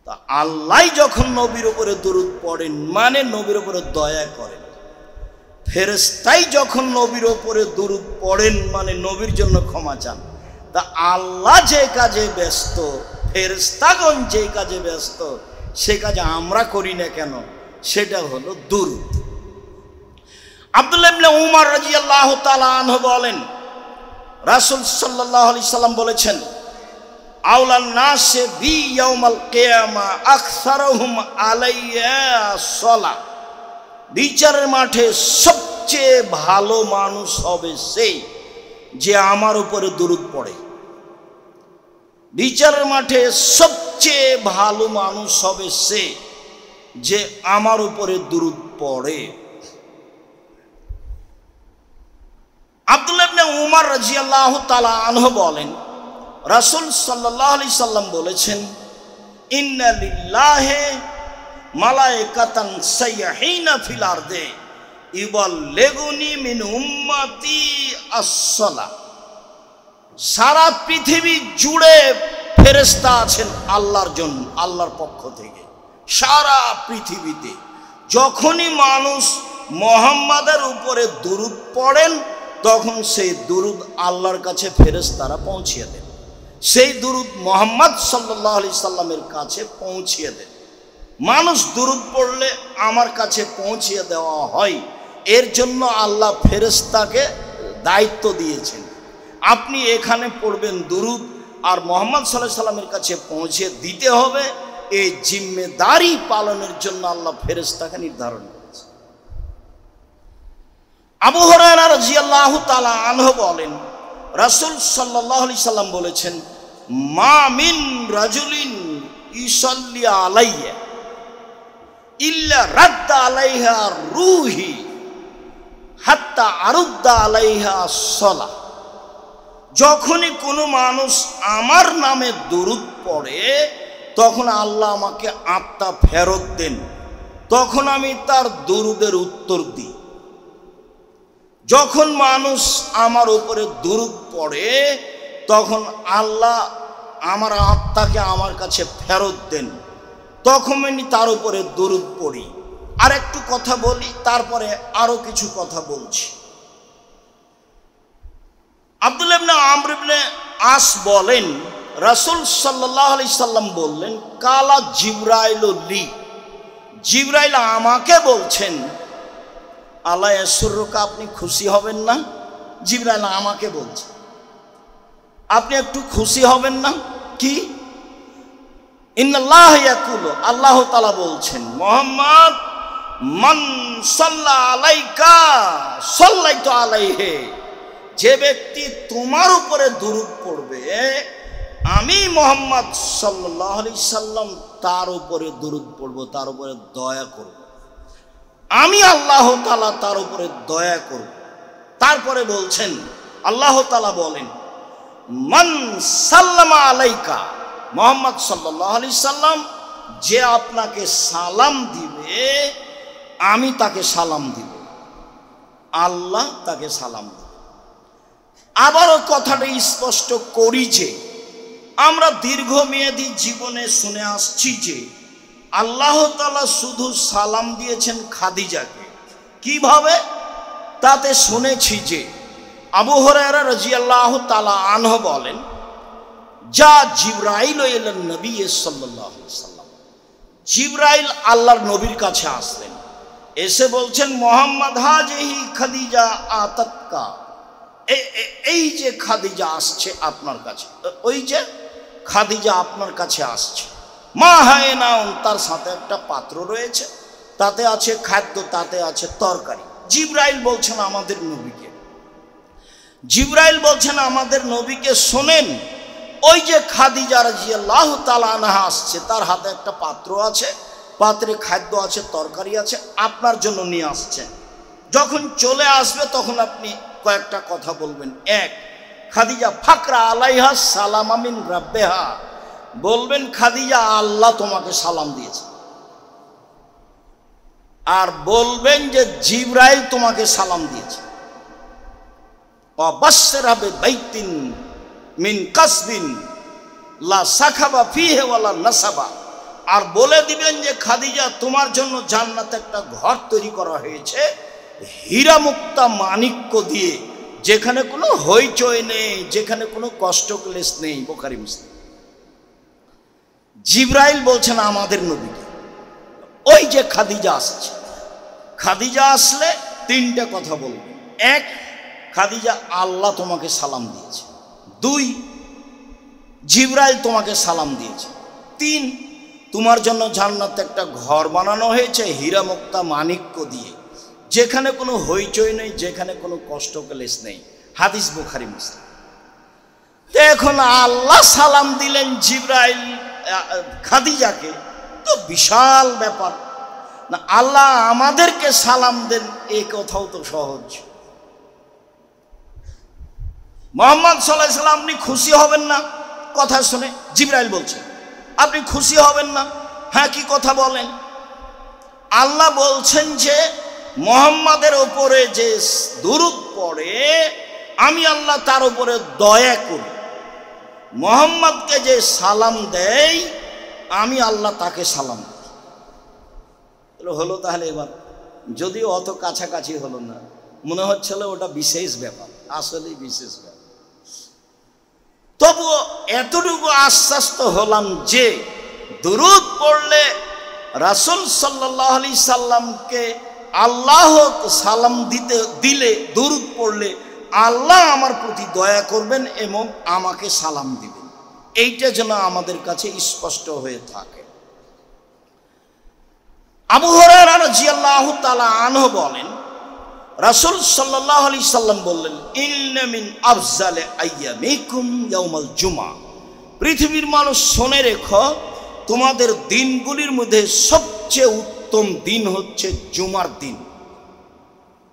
তা আল্লাহ যখন নবীর উপরে দরুদ পড়েন মানে নবীর উপরে দয়া করেন, ফেরেশতাই যখন নবীর উপরে দরুদ পড়েন মানে নবীর জন্য ক্ষমা চান। তা আল্লাহ যে কাজে ব্যস্ত, ফেরেশতাগণ যে কাজে ব্যস্ত, সে কাজে আমরা করি না কেন? সেটা হলো দরুদ। আব্দুল্লাহ ইবনে উমর রাদিয়াল্লাহু তাআলা আনহু বলেন, রাসূল সাল্লাল্লাহু আলাইহি সাল্লাম বলেছেন, আউলান নাসে বি ইয়াউমাল কিয়ামা আকসারুহুম আলাইয়া সালাহ। বিচারের মাঠে সবচেয়ে ভালো মানুষ হবে সেই যে আমার উপরে দরুদ পড়ে। বিচারের মাঠে সবচেয়ে ভালো মানুষ হবে সে যে আমার উপরে দরুদ পড়ে। আব্দুল্লাহ ইবনে উমর রাদিয়াল্লাহু তাআলা আনহু বলেন, রাসূল সাল্লাল্লাহু আলাইহি সাল্লাম বলেছেন, ইন্না লিল্লাহি মালায়েকাতান সাইয়্যিনা ফিল আরদে ইবাল্লিগুনি মিন উম্মতি আস-সালাহ। সারা পৃথিবী জুড়ে ফেরেশতা আছেন আল্লাহর জন্য, আল্লাহর পক্ষ থেকে। সারা পৃথিবীতে যখনই মানুষ মুহাম্মাদের উপরে দরুদ পড়েন তখন সেই দরুদ আল্লাহর কাছে ফেরেশতারা পৌঁছিয়ে দেন, সেই দরুদ মুহাম্মদ সাল্লাল্লাহু আলাইহি সাল্লামের কাছে পৌঁছিয়ে দেন। মানুষ দরুদ পড়লে আমার কাছে পৌঁছিয়ে দেওয়া হয়, এর জন্য আল্লাহ ফেরেশতাকে দায়িত্ব দিয়েছেন। আপনি এখানে পড়বেন দরুদ আর মুহাম্মদ সাল্লাল্লাহু আলাইহি সাল্লামের কাছে পৌঁছে দিতে হবে, এই জিম্মেদারি পালনের জন্য আল্লাহ ফেরেশতাকে নির্ধারণ করেছেন। আবু হুরায়রা রাদিয়াল্লাহু তাআলা আনহু বলেন, রাসূল সাল্লাল্লাহু আলাইহি সাল্লাম বলেছেন, মা মিন রাজুলিন ইসাল্লি আলাইয়া ইল্লা রাদ্দা আলাইহা রূহি হাত্তা আরুদ্দা আলাইহা সালাহ। যখনই কোনো মানুষ আমার নামে দরুদ পড়ে তখন আল্লাহ আমাকে আত্মা ফেরত দেন, তখন আমি তার দরুদের উত্তর দিই। যখন মানুষ আমার উপরে দরুদ পড়ে তখন আল্লাহ আমার আত্মাকে আমার কাছে ফেরত দেন, তখন আমি তার উপরে দরুদ পড়ি। আর একটু কথা বলি, তারপরে আরো কিছু কথা বলছি। আব্দুল্লাহ ইবনে আমর ইবনে আস বলেন, রাসূল সাল্লাল্লাহু আলাইহি সাল্লাম বললেন, কালা জিবরাইল লি, জিবরাইল আমাকে বলছেন, আল্লাহ ইয়াসুরুকা, আপনি খুশি হবেন না? জিবরাইল আমাকে বলছে, আপনি একটু খুশি হবেন না? কি? ইন্নাল্লাহ ইয়াকুলু, আল্লাহ তাআলা বলছেন, মুহাম্মদ মান সাল্লা আলাইকা সাল্লাইতু আলাইহি, যে ব্যক্তি তোমার উপরে দরুদ পড়বে আমি মুহাম্মদ সাল্লাল্লাহু আলাইহি সাল্লাম তার উপরে দরুদ পড়ব, তার উপরে দয়া করব, আমি আল্লাহ তাআলা তার উপরে দয়া করব। তারপরে বলছেন, আল্লাহ তাআলা বলেন, মান সাল্লামা আলাইকা, মুহাম্মদ সাল্লাল্লাহু আলাইহি সাল্লাম যে আপনাকে সালাম দিবে আমি তাকে সালাম দিব, আল্লাহ তাকে সালাম দিবে। আবারও কথাটা স্পষ্ট করি যে আমরা দীর্ঘমেয়াদী জীবনে শুনে আসছি যে আল্লাহ তাআলা শুধু সালাম দিয়েছেন খাদিজাকে। কিভাবে? তাতে শুনেছি যে আবু হুরায়রা রাদিয়াল্লাহু তাআলা আনহু বলেন, যা জিবরাইল ইলান নবী সাল্লাল্লাহু আলাইহি সাল্লাম, জিবরাইল আল্লাহর নবীর কাছে আসলেন, এসে বলছেন, মুহাম্মদ হাজিহি খাদিজা আতাতকা, এই যে খাদিজা আসছে আপনার কাছে, ওই যে খাদিজা আপনার কাছে আসছে, মা হায়না, তার সাথে একটা পাত্র রয়েছে, তাতে আছে খাদ্য, তাতে আছে তরকারি। জিবরাইল বলছেন আমাদের নবীকে, জিবরাইল বলছেন আমাদের নবীকে, শোনেন, ওই যে খাদিজা রাদিয়াল্লাহু তাআলা আনহা আসছে, তার হাতে একটা পাত্র আছে, পাত্রে খাদ্য আছে, তরকারি আছে, আপনার জন্য নিয়ে আসছে। যখন চলে আসবে তখন আপনি কয়েকটা কথা বলবেন। এক, খাদিজা ফাকরা আলাইহা সালামা মিন রাব্বিহা, বলবেন খাদিজা আল্লাহ তোমাকে সালাম দিয়েছে। আর বলবেন যে জিবরাইল তোমাকে সালাম দিয়েছে। ওয়াবাশশিরহা বিবাইতিন মিন কাসবিন লা সাখাবা ফিহি ওয়ালা নাসাবা, আর বলে দিবেন যে খাদিজা তোমার জন্য জান্নাতে একটা ঘর তৈরি করা হয়েছে হীরা মুক্তা মাণিক্য দিয়ে, যেখানে কোনো হইচই নেই, যেখানে কোনো কষ্ট ক্লেশ নেই। বুখারী মুসলিম। জিবরাইল বলছেন আমাদের নবীকে, ওই যে খাদিজা আসছে, খাদিজা আসলে তিনটা কথা বলবে। এক, খাদিজা আল্লাহ তোমাকে সালাম দিয়েছে। দুই, জিবরাইল তোমাকে সালাম দিয়েছে। তিন, তোমার জন্য জান্নাতে একটা ঘর বানানো হয়েছে হীরা মুক্তা মাণিক্য দিয়ে, যেখানে কোনো হইচই নেই, যেখানে কোনো কষ্ট ক্লেশ নেই। হাদিস বুখারী মুসলিম। তো এখন আল্লাহ সালাম দিলেন জিবরাইল খাদিজাকে, তো বিশাল ব্যাপার না। আল্লাহ আমাদেরকে সালাম দেন, এই কথাও তো সহজ। মুহাম্মদ সাল্লাল্লাহু আলাইহি সাল্লাম আপনি খুশি হবেন না কথা শুনে? জিবরাইল বলছেন আপনি খুশি হবেন না? হ্যাঁ, কি কথা বলেন? আল্লাহ বলছেন যে মুহাম্মাদের উপরে যে দুরূদ পড়ে আমি আল্লাহ তার উপরে দয়া করি, মুহাম্মদকে যে সালাম দেয় আমি আল্লাহ তাকে সালাম দিই। হলো তাহলে এবার, যদিও অত কাছাকাছি হলো না, মনে হচ্ছিল ওটা বিশেষ ব্যাপার, আসলেই বিশেষ ব্যাপার। তবুও এতটুকু আশ্বাস্ত হলাম যে দুরূদ পড়লে রাসূল সাল্লাল্লাহু আলাইহি সাল্লামকে আল্লাহ সালাম দিলে, দুরূদ পড়লে আল্লাহ আমার প্রতি দয়া করবেন এবং আমাকে সালাম দিবেন। এইটা যেন আমাদের কাছে স্পষ্ট হয়ে থাকে। আবু হুরায়রা রাদিয়াল্লাহু তাআলা আনহু বলেন, রাসূল সাল্লাল্লাহু আলাইহি সাল্লাম বললেন, ইন্না মিন আফজালি আইয়ামিকুম ইয়াউমাল জুমআ। পৃথিবীর মানুষ শুনে রেখো, তোমাদের দিনগুলির মধ্যে সবচেয়ে উত্তম দিন হচ্ছে জুমার দিন।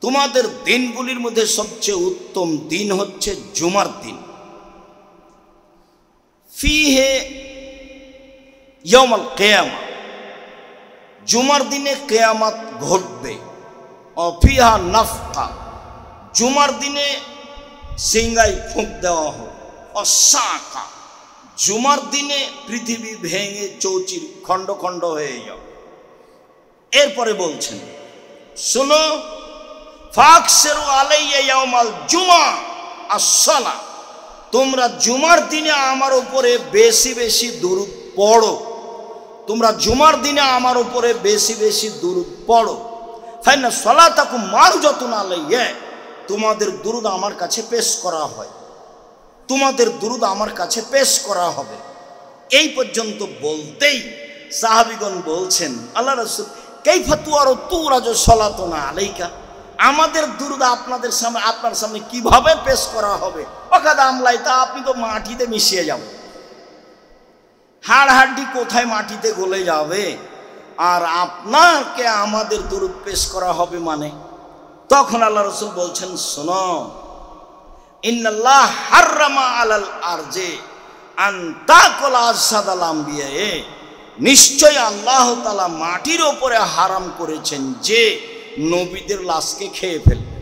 তোমাদের দিনগুলির মধ্যে সবচেয়ে উত্তম দিন হচ্ছে জুমার দিন। ফিহে ইয়াউমাল কিয়ামা, জুমার দিনে কিয়ামত ঘটবে। অফিহা নাফকা, জুমার দিনে সিংগায় ফুঁক দেওয়া হবে। অসাকা, জুমার দিনে পৃথিবী ভেঙে চৌচির খণ্ড খণ্ড হয়ে যাবে। এরপরে বলছেন, শোনো, ফাকসিরু আলাইয়া ইয়াউমাল জুমা আসসালাহ, তোমরা জুমার দিনে আমার উপরে বেশি বেশি দুরূদ পড়ো। তোমরা জুমার দিনে আমার উপরে বেশি বেশি দুরূদ পড়ো। ফাইন্না সালাতাকুম মারুজাতুন আলাইয়া, তোমাদের দুরূদ আমার কাছে পেশ করা হয়, তোমাদের দুরূদ আমার কাছে পেশ করা হবে। এই পর্যন্ত বলতেই সাহাবীগণ বলছেন, আল্লাহ রাসূল কাইফা তুরাজু সালাতুনা আলাইকা, আমাদের দুরূদ আপনাদের সামনে, আপনার সামনে কিভাবে পেশ করা হবে? ওকাদ আমলাইতা, আপনি তো মাটিতে মিশিয়ে যাবেন, হাড় হাড্ডি কোথায় মাটিতে গলে যাবে, আর আপনাকে আমাদের দুরূদ পেশ করা হবে মানে? তখন আল্লাহ রাসূল বলছেন, শোনো, ইন্নাল্লাহ হাররামা আলাল আরজে আন তাকুল আসাদাল আম্বিয়া, নিশ্চয় আল্লাহ তাআলা মাটির উপরে হারাম করেছেন যে নবীদের লাশকে খেয়ে ফেলবে।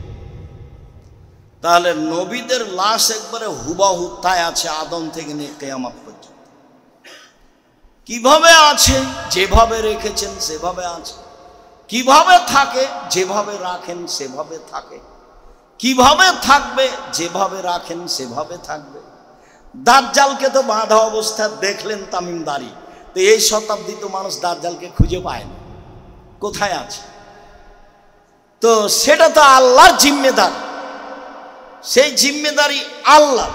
তাহলে নবীদের লাশ একবারে হুবাহু তাই আছে, আদম থেকে নিয়ে কিয়ামত পর্যন্ত কিভাবে আছে, যেভাবে রেখেছেন সেভাবে আছে। কিভাবে থাকে, যেভাবে রাখেন সেভাবে থাকে। কিভাবে থাকবে, যেভাবে রাখেন সেভাবে থাকবে। দাজ্জালকে তো বাঁধা অবস্থায় দেখলেন তামিমদারি, তো এই শতাব্দী তো মানুষ দাজ্জালকে খুঁজে পায় না, কোথায় আছে? তো সেটা তো আল্লাহর জিম্মেদারি, সেই জিম্মেদারি আল্লাহ।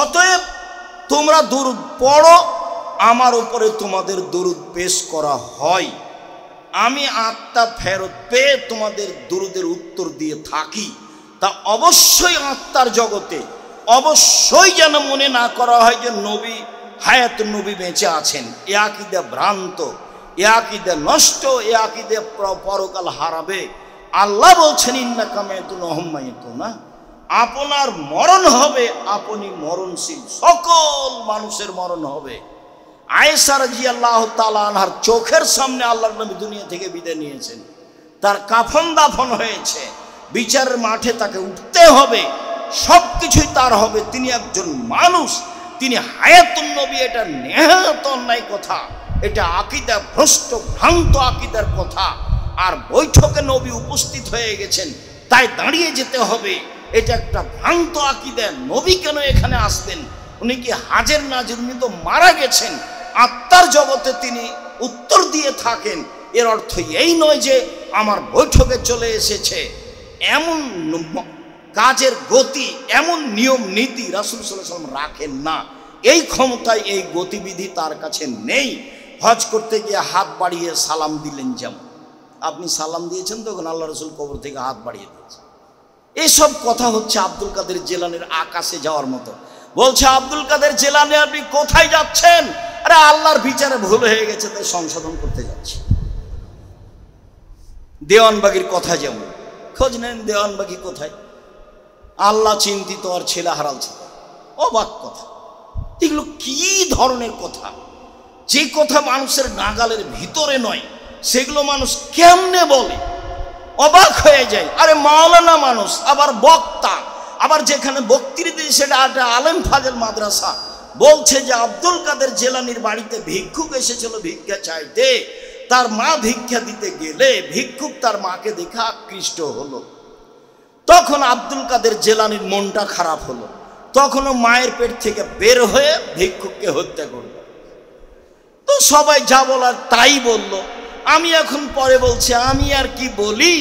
অতএব তোমরা দুরূদ পড়ো, আমার উপরে তোমাদের দুরূদ পেশ করা হয়, আমি আত্মা ফেরত পেয়ে তোমাদের দুরূদের উত্তর দিয়ে থাকি। তা অবশ্যই আত্মার জগতে অবশ্যই যেন মনে না করা হয় যে নবী হায়াত, নবী বেঁচে আছেন। এ আকীদা ভ্রান্ত, এ আকীদা নষ্ট, এ আকীদা পরকাল হারাবে। আল্লাহ বলছেন, ইন্নাকা মাইতুন ওয়া হুম মাইতুনা, আপনার মরণ হবে, আপনি মরণশীল, সকল মানুষের মরণ হবে। আয়েশা রাদিয়াল্লাহু তাআলা আনহার চোখের সামনে আল্লাহর নবী দুনিয়া থেকে বিদায় নিয়েছেন, তার কাফন দাফন হয়েছে, বিচারের মাঠে তাকে উঠতে হবে, সবকিছুই তার হবে। তিনি একজন মানুষ, তিনি হায়াতুন নবী, এটা নেহাত অন্যায় কথা। এটা আকীদা ভ্রষ্ট ভ্রান্ত আকীদার কথা। আর বৈঠকে নবী উপস্থিত হয়ে গেছেন, তাই দাঁড়িয়ে যেতে হবে, এটা একটা ভ্রান্ত আকীদা। নবী কেন এখানে আসবেন? উনি কি হাজের নাজির? উনি তো মারা গেছেন, আত্মার জগতে তিনি উত্তর দিয়ে থাকেন। এর অর্থ এই নয় যে আমার বৈঠকে চলে এসেছে। এমন কাজের গতি, এমন নিয়ম নীতি রাসূল সাল্লাল্লাহু আলাইহি ওয়াসাল্লাম রাখেন না। এই ক্ষমতায়, এই গতিবিধি তার কাছে নেই। হজ করতে গিয়ে হাত বাড়িয়ে সালাম দিলেন, যেমন আপনি সালাম দিয়েছেন, তখন আল্লাহ রাসূল কবর থেকে হাত বাড়িয়ে দিয়েছেন। এইসব কথা হচ্ছে আব্দুল কাদের জিলানীর আকাশে যাওয়ার মতো। বলছে, আব্দুল কাদের জিলানী আপনি কোথায় যাচ্ছেন? আরে আল্লাহর বিচারে ভুল হয়ে গেছে, তাই সংশোধন করতে যাচ্ছি। দেওয়ানবাগির কথা যেমন, খোঁজ নেন দেওয়ানবাগি কোথায়? আল্লাহ চিন্তিত আর ছেলে হারাল ছিল। অবাক কথা। এগুলো কি ধরনের কথা? যে কথা মানুষের নাগালের ভিতরে নয়, সেগুলো মানুষ কেমনে বলে? অবাক হয়ে যায়। আরে মাওলানা মানুষ, আবার বক্তা, আবার যেখানে বক্তৃতা সেটা একটা আলেম ফাজেল মাদ্রাসা। বলছে যে আব্দুল কাদের জিলানীর বাড়িতে ভিক্ষুক এসেছিল ভিক্ষা চাইতে, তার মা ভিক্ষা দিতে গেলে ভিক্ষুক তার মাকে দেখে আকৃষ্ট হলো। তখন আব্দুল কাদের জিলানীর মনটা খারাপ হলো, তখনও মায়ের পেট থেকে বের হয়ে ভিক্ষুককে হত্যা করলো। তো সবাই যা বলার তাই বলল। আমি এখন পরে বলছি, আমি আর কি বলি?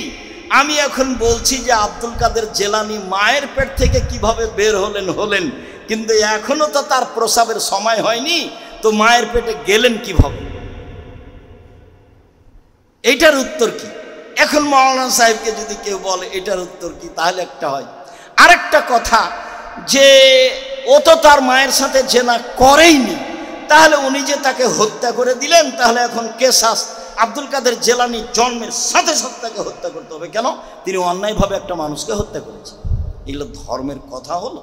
আমি এখন বলছি যে আব্দুল কাদের জিলানী মায়ের পেট থেকে কিভাবে বের হলেন, কিন্তু এখনো তো তার প্রসাবের সময় হয়নি, তো মায়ের পেটে গেলেন কিভাবে? এটার উত্তর কি? এখন মাওলানা সাহেবকে যদি কেউ বলে এটার উত্তর কি, তাহলে একটা হয়। আরেকটা কথা যে ও তো তার মায়ের সাথে জেনা করেইনি, তাহলে উনি যে তাকে হত্যা করে দিলেন, তাহলে এখন কেসাস আব্দুল কাদের জিলানী জন্মের সাথে সাথে তাকে হত্যা করতে হবে। কেন? তিনি অন্যায়ভাবে একটা মানুষকে হত্যা করেছেন। এগুলো ধর্মের কথা হলো?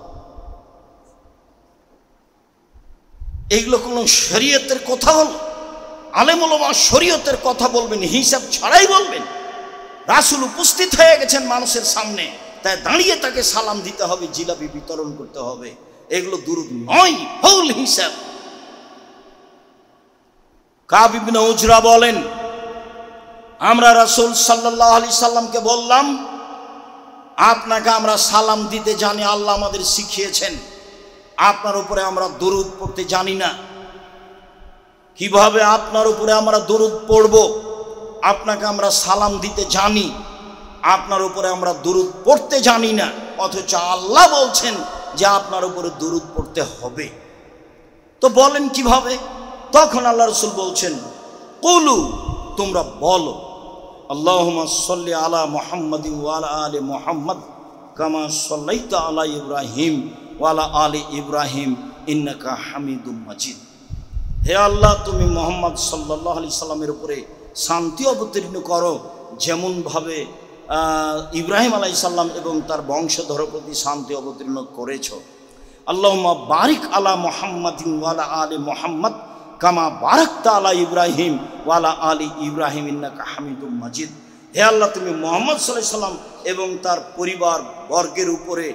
এইগুলো কোনো শরীয়তের কথা হলো? আলেম ওলামা শরীয়তের কথা বলবেন, হিসাব ছাড়াই বলবেন। রাসূল উপস্থিত হয়ে গেছেন মানুষের সামনে, তাই দাঁড়িয়ে তাকে সালাম দিতে হবে, জিলাপি বিতরণ করতে হবে। এগুলো দুরূদ নয়, ফুল হিসাব। কাব ইবনে উজরা বলেন, আমরা রাসূল সাল্লাল্লাহু আলাইহি সাল্লামকে বললাম, আপনাকে আমরা সালাম দিতে জানি, আল্লাহ আমাদের শিখিয়েছেন, আপনার উপরে আমরা দরুদ পড়তে জানি না। কিভাবে আপনার উপরে আমরা দরুদ পড়ব? আপনাকে আমরা সালাম দিতে জানি, আপনার উপরে আমরা দরুদ পড়তে জানি না, অথচ আল্লাহ বলছেন যে আপনার উপরে দরুদ পড়তে হবে। তো বলেন কিভাবে? তখন আল্লাহ রাসূল বলছেন, কুলু, তোমরা বলো, আল্লাহুম্মা সাল্লি আলা মুহাম্মাদিন ওয়া আলা আলি মুহাম্মাদ কামা সাল্লাইতা আলা ইব্রাহিম ওয়া আলা আলি ইব্রাহিম ইন্নাকা হামিদুম মাজিদ। হে আল্লাহ, তুমি মুহাম্মদ সাল্লাল্লাহু আলাইহি সাল্লামের উপরে শান্তি অবতীর্ণ করো, যেমনভাবে ইব্রাহিম আলাইহিস সালাম এবং তার বংশধরের প্রতি শান্তি অবতীর্ণ করেছো। আল্লাহুম্মা বারিক আলা মুহাম্মাদিন ওয়া আলা আলি মুহাম্মাদ কামা বারাকতা আলা ইব্রাহিম ওয়া আলা আলি ইব্রাহিম ইন্নাকা হামিদুম মাজিদ। হে আল্লাহ, তুমি মুহাম্মদ সাল্লাল্লাহু আলাইহি সাল্লাম এবং তার পরিবার বর্গের উপরে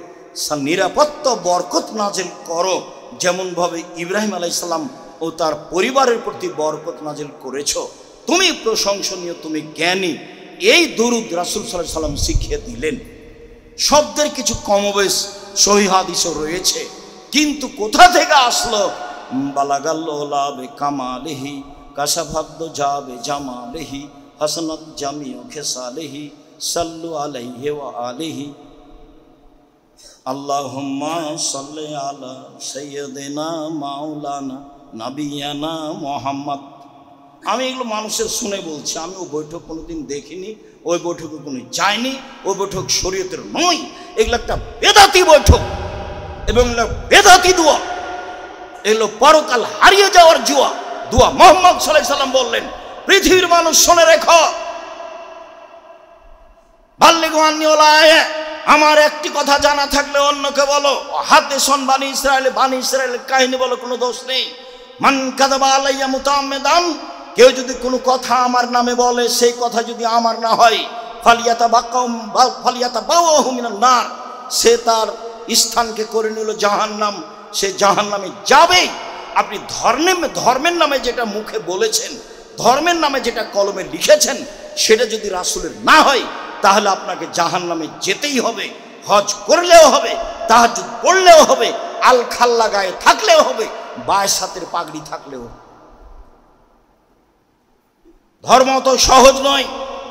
নিরাপত্তা বরকত নাজিল করো, যেমনভাবে ইব্রাহিম আলাইহিস সালাম ও তার পরিবারের প্রতি বরকত নাজিল করেছো। তুমি প্রশংসনীয়, তুমি জ্ঞানী। এই দরুদ রাসূল সাল্লাল্লাহু আলাইহি সাল্লাম শিখিয়ে দিলেন। শব্দের কিছু কমবেশ সহিহ হাদিসও রয়েছে, কিন্তু কোথা থেকে আসলো? বালাগাল্লাহু বে কামালিহি কাশাফাদ্দ যাবে জামালিহি হাসানাত জামিউ খেসালিহি সাল্লু আলাইহি ওয়া আলিহি আল্লাহুম্মা সাল্লি আলা সাইয়্যিদিনা মাওলানা নাবিয়ানা মুহাম্মদ। আমি এগুলো মানুষের শুনে বলছি, আমি ওই বৈঠক কোনোদিন দেখিনি, ওই বৈঠকে কোনো যায়নি, ওই বৈঠক শরীয়তের নয়। এগুলো একটা বেদাতি বৈঠক এবং বেদাতি দোয়া, এগুলো পরকাল হারিয়ে যাওয়ার দোয়া। মুহাম্মদ সাল্লাল্লাহু আলাইহি সাল্লাম বললেন, পৃথিবীর মানুষ শুনে রেখো, বাল্লিগু আন্নী ওয়ালা আয়া, আমার একটি কথা জানা থাকলে অন্যকে বলো। হাতে শোন, বানি ইসরায়েলের কাহিনী বলো, কোনো দোষ নেই। মান কাযাবা আলাইয়া মুতাআম্মিদান, কেউ যদি কোনো কথা আমার নামে বলে, সেই কথা যদি আমার না হয়, ফালিয়াতাবাওয়াহু মিনান নার, সে তার স্থানকে করে নিল জাহান্নাম, সে জাহান্নামে যাবে। আপনি ধর্মের নামে যেটা মুখে বলেছেন, ধর্মের নামে যেটা কলমে লিখেছেন, সেটা যদি রাসূলের না হয় তাহলে আপনাকে জাহান্নামে যেতেই হবে। হজ করলেও হবে, তাহাজ্জুদ পড়লেও হবে, আল খাল্লা গায়ে থাকলেও হবে, বায়সাতের পাগড়ি থাকলেও হবে। ধর্ম তো সহজ নয়।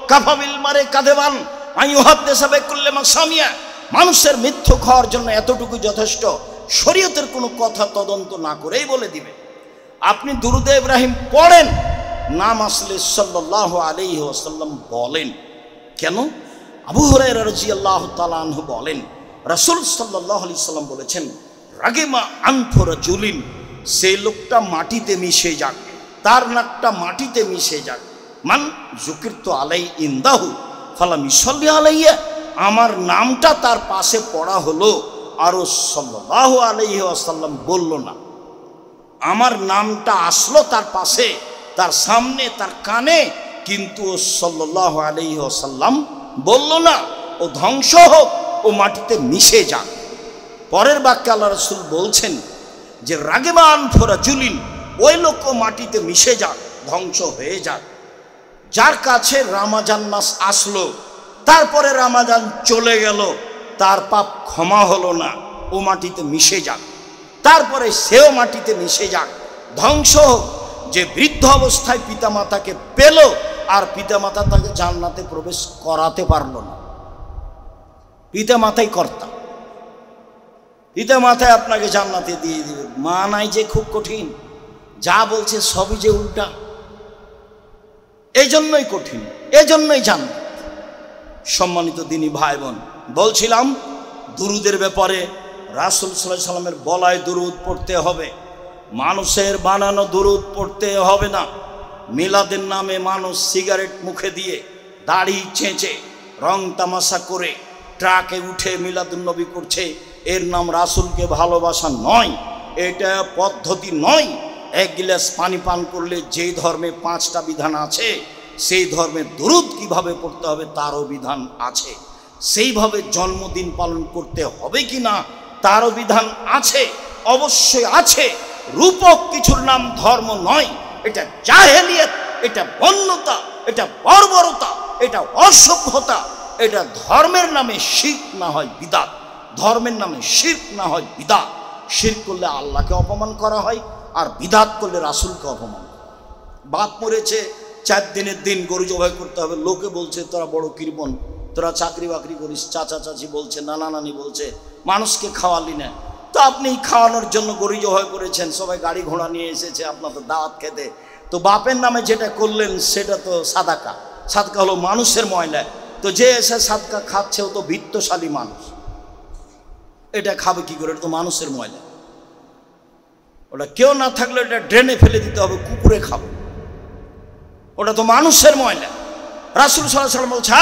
কাফাবিল মারে কাদেবান আইয়ুহাদ্দিসা বিকুল্লি মা সামিয়া। মানুষের মিথ্যু খাওয়ার জন্য এতটুকু যথেষ্ট, শরীয়তের কোনো কথা তদন্ত না করেই বলে দিবে। আপনি দুরুদে ইব্রাহিম পড়েন, নাম আসলে সাল্লাল্লাহু আলাইহি ওয়াসাল্লাম বলেন। কেন? আবু হুরায়রা রাদিয়াল্লাহু তাআলা আনহু বলেন, রাসূল সাল্লাল্লাহু আলাইহি সাল্লাম বলেছেন, রাগিমা আনফু রাজুলিন, সেই লোকটা মাটিতে মিশে যাক, তার নাকটা মাটিতে মিশে যাক। মান যুকিরতু আলাই ইনদাহু ফালাম ইসাল্লি আলাইয়া, আমার নামটা তার পাশে পড়া হলো আর সাল্লাল্লাহু আলাইহি ওয়াসাল্লাম বলল না। আমার নামটা আসলো তার পাশে, তার সামনে, তার কানে, কিন্তু ও সাল্লাল্লাহু আলাইহি ওয়াসাল্লাম বলল না। ও ধ্বংস হোক, ও মাটিতে মিশে যাক। পরের বাক্যে আল্লাহ রাসূল বলছেন যে রাগিমা আনফু রাজুলিন, ওই লোক মাটিতে মিশে যাক, ধ্বংস হয়ে যাক। যার কাছে রমজান মাস আসলো, তারপরে রমজান চলে গেল, তার পাপ ক্ষমা হলো না, ও মাটিতে মিশে যাক। তারপরে সেও মাটিতে মিশে যাক, ধ্বংস হোক। যে বৃদ্ধ অবস্থায় পিতামাতাকে পেল আর পিতামাতা তাকে জান্নাতে প্রবেশ করাতে পারল না। পিতামাতাই কর্তা, পিতামাতাই আপনাকে জান্নাতে দিয়ে দিবে। মা নাই যে খুব কঠিন, যা বলছে সবই যে উল্টা, এই জন্যই কঠিন, এই জন্যই জান্নাত। সম্মানিত দিনী ভাই বোন, বলছিলাম দুরুদের ব্যাপারে। রাসূল সাল্লাল্লাহু আলাইহি সাল্লামের বলায় দুরুদ পড়তে হবে, মানুষের বানানো দুরুদ পড়তে হবে না। মিলাদের নামে মানুষ সিগারেট মুখে দিয়ে, দাড়ি চেঁচে, রং তামাশা করে ট্রাকে উঠে মিলাদুন্নবী করছে, এর নাম রাসূলকে ভালোবাসা নয়, এটা পদ্ধতি নয়। এক গিলাস পানি পান করলে যেই ধর্মে 5টা বিধান আছে, সেই ধর্মে দুরুদ কিভাবে পড়তে হবে তারও বিধান আছে। সেইভাবে জন্মদিন পালন করতে হবে কি না তারও বিধান আছে, অবশ্যই আছে। রূপক কিছুর নাম ধর্ম নয়, এটা জাহেলিয়ত, এটা বন্যতা, এটা বর্বরতা, এটা অসভ্যতা। এটা ধর্মের নামে শিরক না হয় বিদআত, ধর্মের নামে শিরক না হয় বিদআত। শিরক করলে আল্লাহকে অপমান করা হয়, আর বিদআত করলে রাসূলকে অপমান। বাপ মরেছে, 4 দিনের দিন গরু জবাই করতে হবে, লোকে বলছে তোরা বড় কৃপণ, তোরা চাকরি বাকরি করিস, চাচা চাচি বলছে, নানা নানি বলছে, মানুষকে খাওয়ালি না। তো আপনি খাওয়ানোর জন্য গরু জবাই করেছেন, সবাই গাড়ি ঘোড়া নিয়ে এসেছে আপনাদের দাওয়াত খেতে, তো বাপের নামে যেটা করলেন সেটা তো সাদাকা। সাদকা হলো মানুষের ময়লা। তো যে এসে সাদকা খাচ্ছে ও তো বিত্তশালী মানুষ, এটা খাবে কি করে? এটা তো মানুষের ময়লা। ওটা কেউ না থাকলে এটা ড্রেনে ফেলে দিতে হবে, কুকুরে খাবে, ওটা তো মানুষের ময়লা। রাসূল সাল্লাল্লাহু আলাইহি ওয়াসাল্লাম বলছে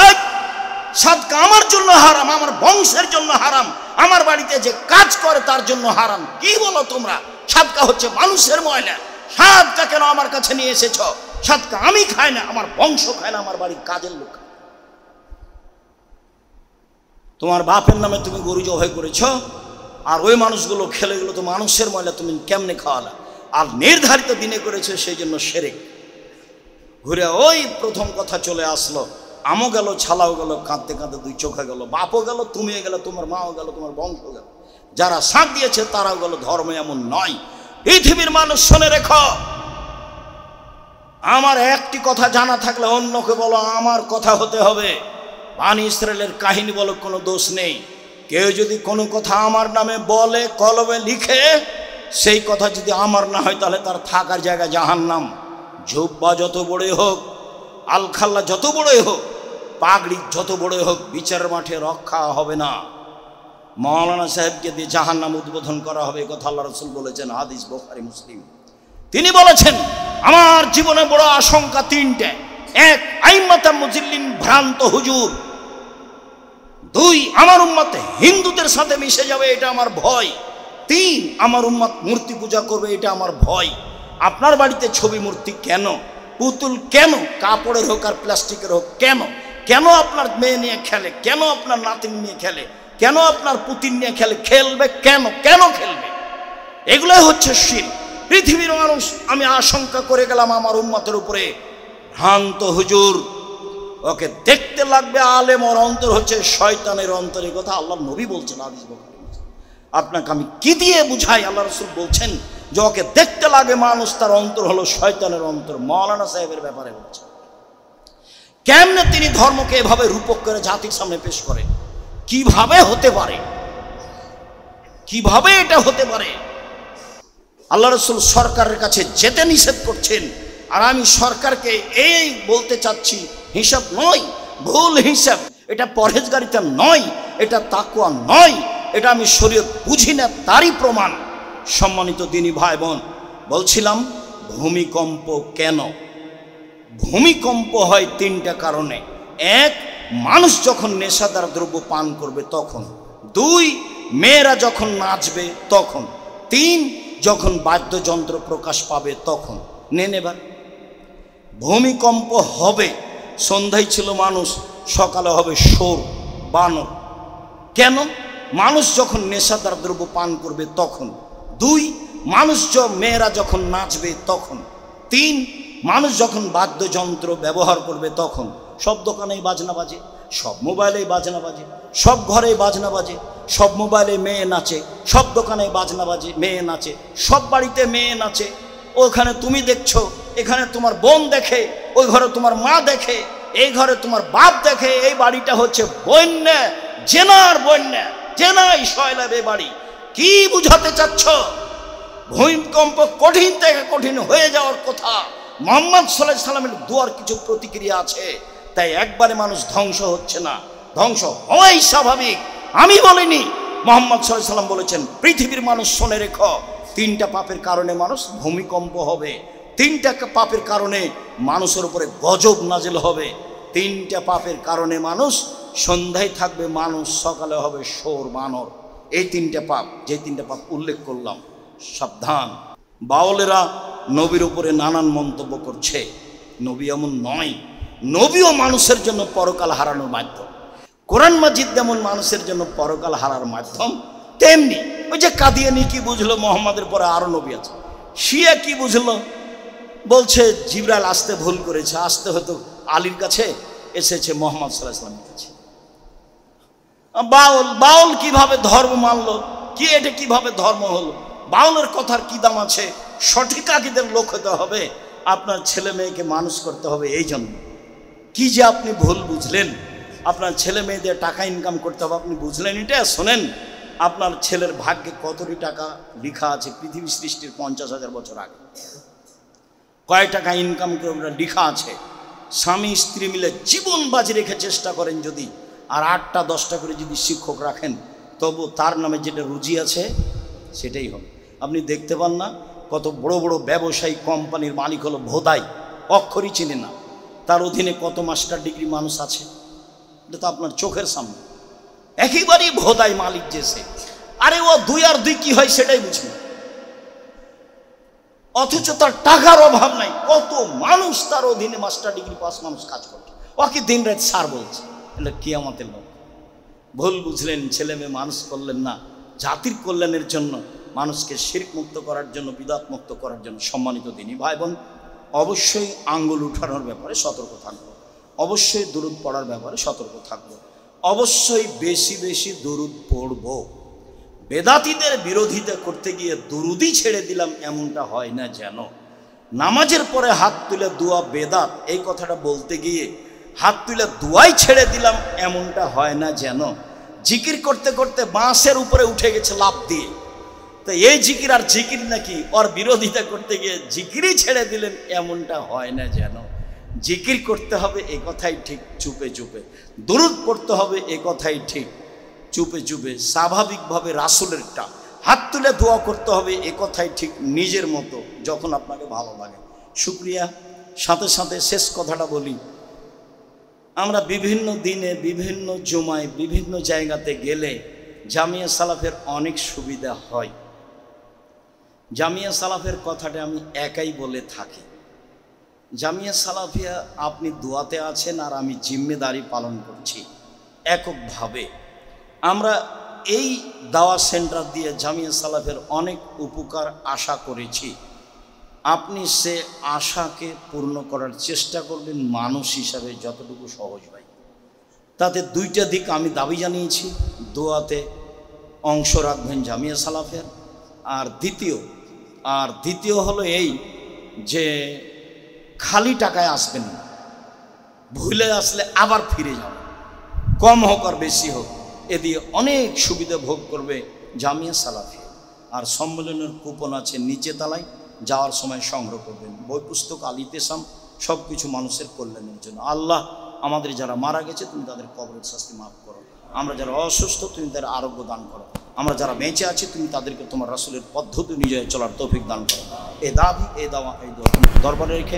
সাদকা আমার জন্য হারাম, আমার বংশের জন্য হারাম, আমার বাড়িতে যে কাজ করে তার জন্য হারাম। কি বলো তোমরা? সাদকা হচ্ছে মানুষের ময়লা। সাদকা কেন আমার কাছে নিয়ে এসেছ? সাদকা আমি খাই না, আমার বংশ খায় না, আমার বাড়ির কাজের লোক। তোমার বাপের নামে তুমি গরু জবাই করেছ, আর ওই মানুষগুলো খেলে গেলো, তো মানুষের ময়লা তুমি কেমনে খাওয়ালা? আর নির্ধারিত দিনে করেছে, সেই জন্য শিরক। ঘুরে ওই প্রথম কথা চলে আসলো, আমও গেল, ছালাও গেল, কাঁদতে কাঁদতে 2 চোখে গেল, বাপও গেল, তুমিও গেল, তোমার মাও গেল, তোমার বংশ গেল, যারা সাথ দিয়েছে তারাও গেল। ধর্ম এমন নয়। পৃথিবীর মানুষ শুনে রেখো, আমার একটি কথা জানা থাকলে অন্যকে বলো আমার কথা হতে হবে। বানি ইসরায়েলের কাহিনী বলো, কোনো দোষ নেই। কেউ যদি কোনো কথা আমার নামে বলে, কলমে লিখে, সেই কথা যদি আমার না হয় তাহলে তার থাকার জায়গা জাহান্নাম। জুব্বা যত বড়ই হোক, আলখাল্লা যত বড়ই হোক, পাগড়ি যত বড়ই হোক, বিচারের মাঠে রক্ষা হবে না। মাওলানা সাহেবকে দিয়ে জাহান্নাম উদ্বোধন করা হবে, এই কথা আল্লাহ রাসূল বলেছেন, হাদিস বুখারী মুসলিম। তিনি বলেছেন আমার জীবনে বড় আশঙ্কা 3টে। 1, আইম্মাতা মুজিল্লিন, ভ্রান্ত হুজুর। 2, আমার উম্মত হিন্দুদের সাথে মিশে যাবে, এটা আমার ভয়। 3, আমার উম্মত মূর্তি পূজা করবে, এটা আমার ভয়। আপনার বাড়িতে ছবি মূর্তি কেন? পুতুল কেন? কাপড়ের হোক আর প্লাস্টিকের হোক কেন? কেন আপনার মেয়ে নিয়ে খেলে? কেন আপনার নাতিন নিয়ে খেলে? কেন আপনার পুতিন নিয়ে খেলে? খেলবে কেন? কেন খেলবে? এগুলোই হচ্ছে শিরক। পৃথিবীর মানুষ আমি আশঙ্কা করে গেলাম আমার উম্মতের উপরে ভ্রান্ত হুজুর, ওকে দেখতে লাগবে আলেম, ওর অন্তর হচ্ছে শয়তানের অন্তর। এই কথা আল্লাহ নবী বলছেন হাদিস বুখারী। আপনাকে আমি কি দিয়ে বুঝাই? আল্লাহ রাসূল বলছেন যে ওকে দেখতে লাগে মানুষ, তার অন্তর হলো শয়তানের অন্তর। মাওলানা সাহেবের ব্যাপারে বলছে, কেমনে তিনি ধর্মকে এভাবে রূপক করে জাতির সামনে পেশ করেন? কিভাবে হতে পারে? কিভাবে এটা হতে পারে? আল্লাহ রাসূল সরকারের কাছে যেতে নিষেধ করছেন, আর আমি সরকারকে এই বলতে চাচ্ছি, হিসাব নয়, ভুল হিসাব। এটা পরহেজগারিতা নয়, এটা তাকওয়া নয়, এটা আমি শরীয়ত বুঝি না, তারই প্রমাণ। সম্মানিত দিনী ভাই বোন, বলছিলাম ভূমিকম্প কেন? ভূমিকম্প হয় তিনটা কারণে। এক, মানুষ যখন নেশাদার দ্রব্য পান করবে তখন। দুই, মেয়েরা যখন নাচবে তখন। তিন, যখন বাদ্যযন্ত্র প্রকাশ পাবে তখন। নেন এবার, ভূমিকম্প হবে সন্ধ্যায় ছিল মানুষ, সকালে হবে শোর বানর। কেন? মানুষ যখন নেশাদার দ্রব্য পান করবে তখন। দুই, মানুষ মেয়েরা যখন নাচবে তখন। তিন, মানুষ যখন বাদ্যযন্ত্র ব্যবহার করবে তখন। সব দোকানেই বাজনা বাজে, সব মোবাইলেই বাজনা বাজে, সব ঘরেই বাজনা বাজে, সব মোবাইলে মেয়ে নাচে, সব দোকানে বাজনা বাজে, মেয়ে নাচে, সব বাড়িতে মেয়ে নাচে। ওখানে তুমি দেখছো, এখানে তোমার বোন দেখে, ওই ঘরে তোমার মা দেখে, এই ঘরে তোমার বাপ দেখে। এই বাড়িটা হচ্ছে বন্যা, জেনার বন্যা, জেনাই শয়লাবে বাড়ি। কি বুঝাতে চাচ্ছ? ভূমিকম্প কঠিন থেকে কঠিন হয়ে যাওয়ার কথা। মুহাম্মদ সাল্লাল্লাহু আলাইহি সাল্লামের দুয়ার কিছু প্রতিক্রিয়া আছে, তাই একবারে মানুষ ধ্বংস হচ্ছে না, ধ্বংস হওয়াই স্বাভাবিক। আমি বলিনি, মুহাম্মদ সাল্লাল্লাহু আলাইহি সাল্লাম বলেছেন, পৃথিবীর মানুষ শুনে রেখো, তিনটা পাপের কারণে মানুষ ভূমিকম্প হবে, তিনটা পাপের কারণে মানুষের উপরে গজব নাজিল হবে, তিনটা পাপের কারণে মানুষ সন্ধ্যায় থাকবে মানুষ, সকালে হবে শোর বানর। এই তিনটা পাপ, যে তিনটা পাপ উল্লেখ করলাম, সাবধান। বাউলেরা নবীর উপরে নানান মন্তব্য করছে, নবী এমন নয়। নবীও মানুষের জন্য পরকাল হারানোর মাধ্যম। কোরআন মাজিদ যেমন মানুষের জন্য পরকাল হারার মাধ্যম, তেমনি ওই যে কাদিয়ানি কি বুঝলো মোহাম্মদের পরে আরো নবী আছে। শিয়া কি বুঝলো? বলছে জিবরাইল আসতে ভুল করেছে, আসতে হয়তো আলীর কাছে, এসেছে মোহাম্মদ সাল্লাল্লাহু আলাইহি ওয়াসাল্লামের কাছে। বাউল কিভাবে ধর্ম মানলো? কি এটা কিভাবে ধর্ম হলো? বাউলের কথার কি দাম আছে? সঠিক আকীদার লোক হতে হবে, আপনার ছেলে মেয়েকে মানুষ করতে হবে। এই জন্য কি যে আপনি ভুল বুঝলেন, আপনার ছেলে মেয়েদের টাকা ইনকাম করতে হবে, আপনি বুঝলেন এটা? শোনেন, আপনার ছেলের ভাগ্যে কতটি টাকা লেখা আছে পৃথিবী সৃষ্টির 50,000 বছর আগে, কয় টাকা ইনকাম করে ওটা লেখা আছে। স্বামী স্ত্রী মিলে জীবন বাজি রেখে চেষ্টা করেন যদি, আর 8টা 10টা করে যদি শিক্ষক রাখেন, তবু তার নামে যেটা রুজি আছে সেটাই হবে। আপনি দেখতে পান না কত বড় বড় ব্যবসায়ী কোম্পানির মালিক হলো ভোদাই, অক্ষরই চিনে না, তার অধীনে কত মাস্টার ডিগ্রি মানুষ আছে, এটা তো আপনার চোখের সামনে। একেবারেই ভোদাই মালিক যে সে, আরে ও 2 আর 2 কি হয় সেটাই বুঝি না, অথচ তার টাকার অভাব নাই। কত মানুষ তার অধীনে মাস্টার ডিগ্রি পাস মানুষ কাজ করছে, ওকে দিন রাত সার বলছে। এটা কিয়ামতের লোক। ভুল বুঝলেন, ছেলে মেয়ে মানুষ করলেন না জাতির কল্যাণের জন্য, মানুষকে শিরক মুক্ত করার জন্য, বিদআত মুক্ত করার জন্য। সম্মানিত দিনী ভাই বোন, অবশ্যই আঙ্গুল উঠানোর ব্যাপারে সতর্ক থাকবো, অবশ্যই দুরুদ পড়ার ব্যাপারে সতর্ক থাকবো, অবশ্যই বেশি বেশি দুরুদ পড়ব। বেদাতীদের বিরোধিতা করতে গিয়ে দুরুদই ছেড়ে দিলাম এমনটা হয় না যেন। নামাজের পরে হাত তুলে দোয়া বেদাত, এই কথাটা বলতে গিয়ে হাত তুলে দোয়াই ছেড়ে দিলাম এমনটা হয় না যেন। জিকির করতে করতে বাঁশের উপরে উঠে গেছে লাফ দিয়ে, তো এই জিকির আর জিকির নাকি? ওর বিরোধিতা করতে গিয়ে জিকিরই ছেড়ে দিলেন এমনটা হয় না যেন। জিকির করতে হবে এ কথাই ঠিক, চুপে চুপে। দুরুদ পড়তে হবে এ কথাই ঠিক, চুপে চুপে। স্বাভাবিকভাবে রাসূলেরটা হাত তুলে দোয়া করতে হবে এ কথাই ঠিক, নিজের মতো, যখন আপনাকে ভালো লাগে। শুকরিয়া। সাথে সাথে শেষ কথাটা বলি, আমরা বিভিন্ন দিনে বিভিন্ন জুমায় বিভিন্ন জায়গাতে গেলে জামিয়া সালাফের অনেক সুবিধা হয়। জামিয়া সালাফের কথাটা আমি একাই বলে থাকি। জামিয়া সালাফিয়া আপনি দোয়াতে আছেন আর আমি জিম্মেদারি পালন করছি এককভাবে। আমরা এই দাওয়া সেন্টার দিয়ে জামিয়া সালাফের অনেক উপকার আশা করেছি। আপনি সে আশাকে পূর্ণ করার চেষ্টা করবেন মানুষ হিসাবে যতটুকু সহজ হয়। তাতে দুইটা দিক আমি দাবি জানিয়েছি, দোয়াতে অংশ রাখবেন জামিয়া সালাফের। আর দ্বিতীয় হলো এই যে খালি টাকায় আসবেন না, ভুলে আসলে আবার ফিরে যাবেন, কম হোক আর বেশি হোক, এ দিয়ে অনেক সুবিধা ভোগ করবে জামিয়া সালাফি। আর সম্মেলনের কুপন আছে নিচে তলায়, যাওয়ার সময় সংগ্রহ করবেন। বই পুস্তক আল ইতিসাম, সব কিছু মানুষের কল্যাণের জন্য। আল্লাহ আমাদের যারা মারা গেছে তুমি তাদের কবরের শাস্তি মাফ করো, আমরা যারা অসুস্থ তুমি তাদের আরোগ্য দান করো, আমরা যারা বেঁচে আছি তুমি তাদেরকে তোমার রাসূলের পদ্ধতি অনুযায়ী চলার তৌফিক দান করো। এ দাবি, এ দাওয়া, এই দরবারে রেখে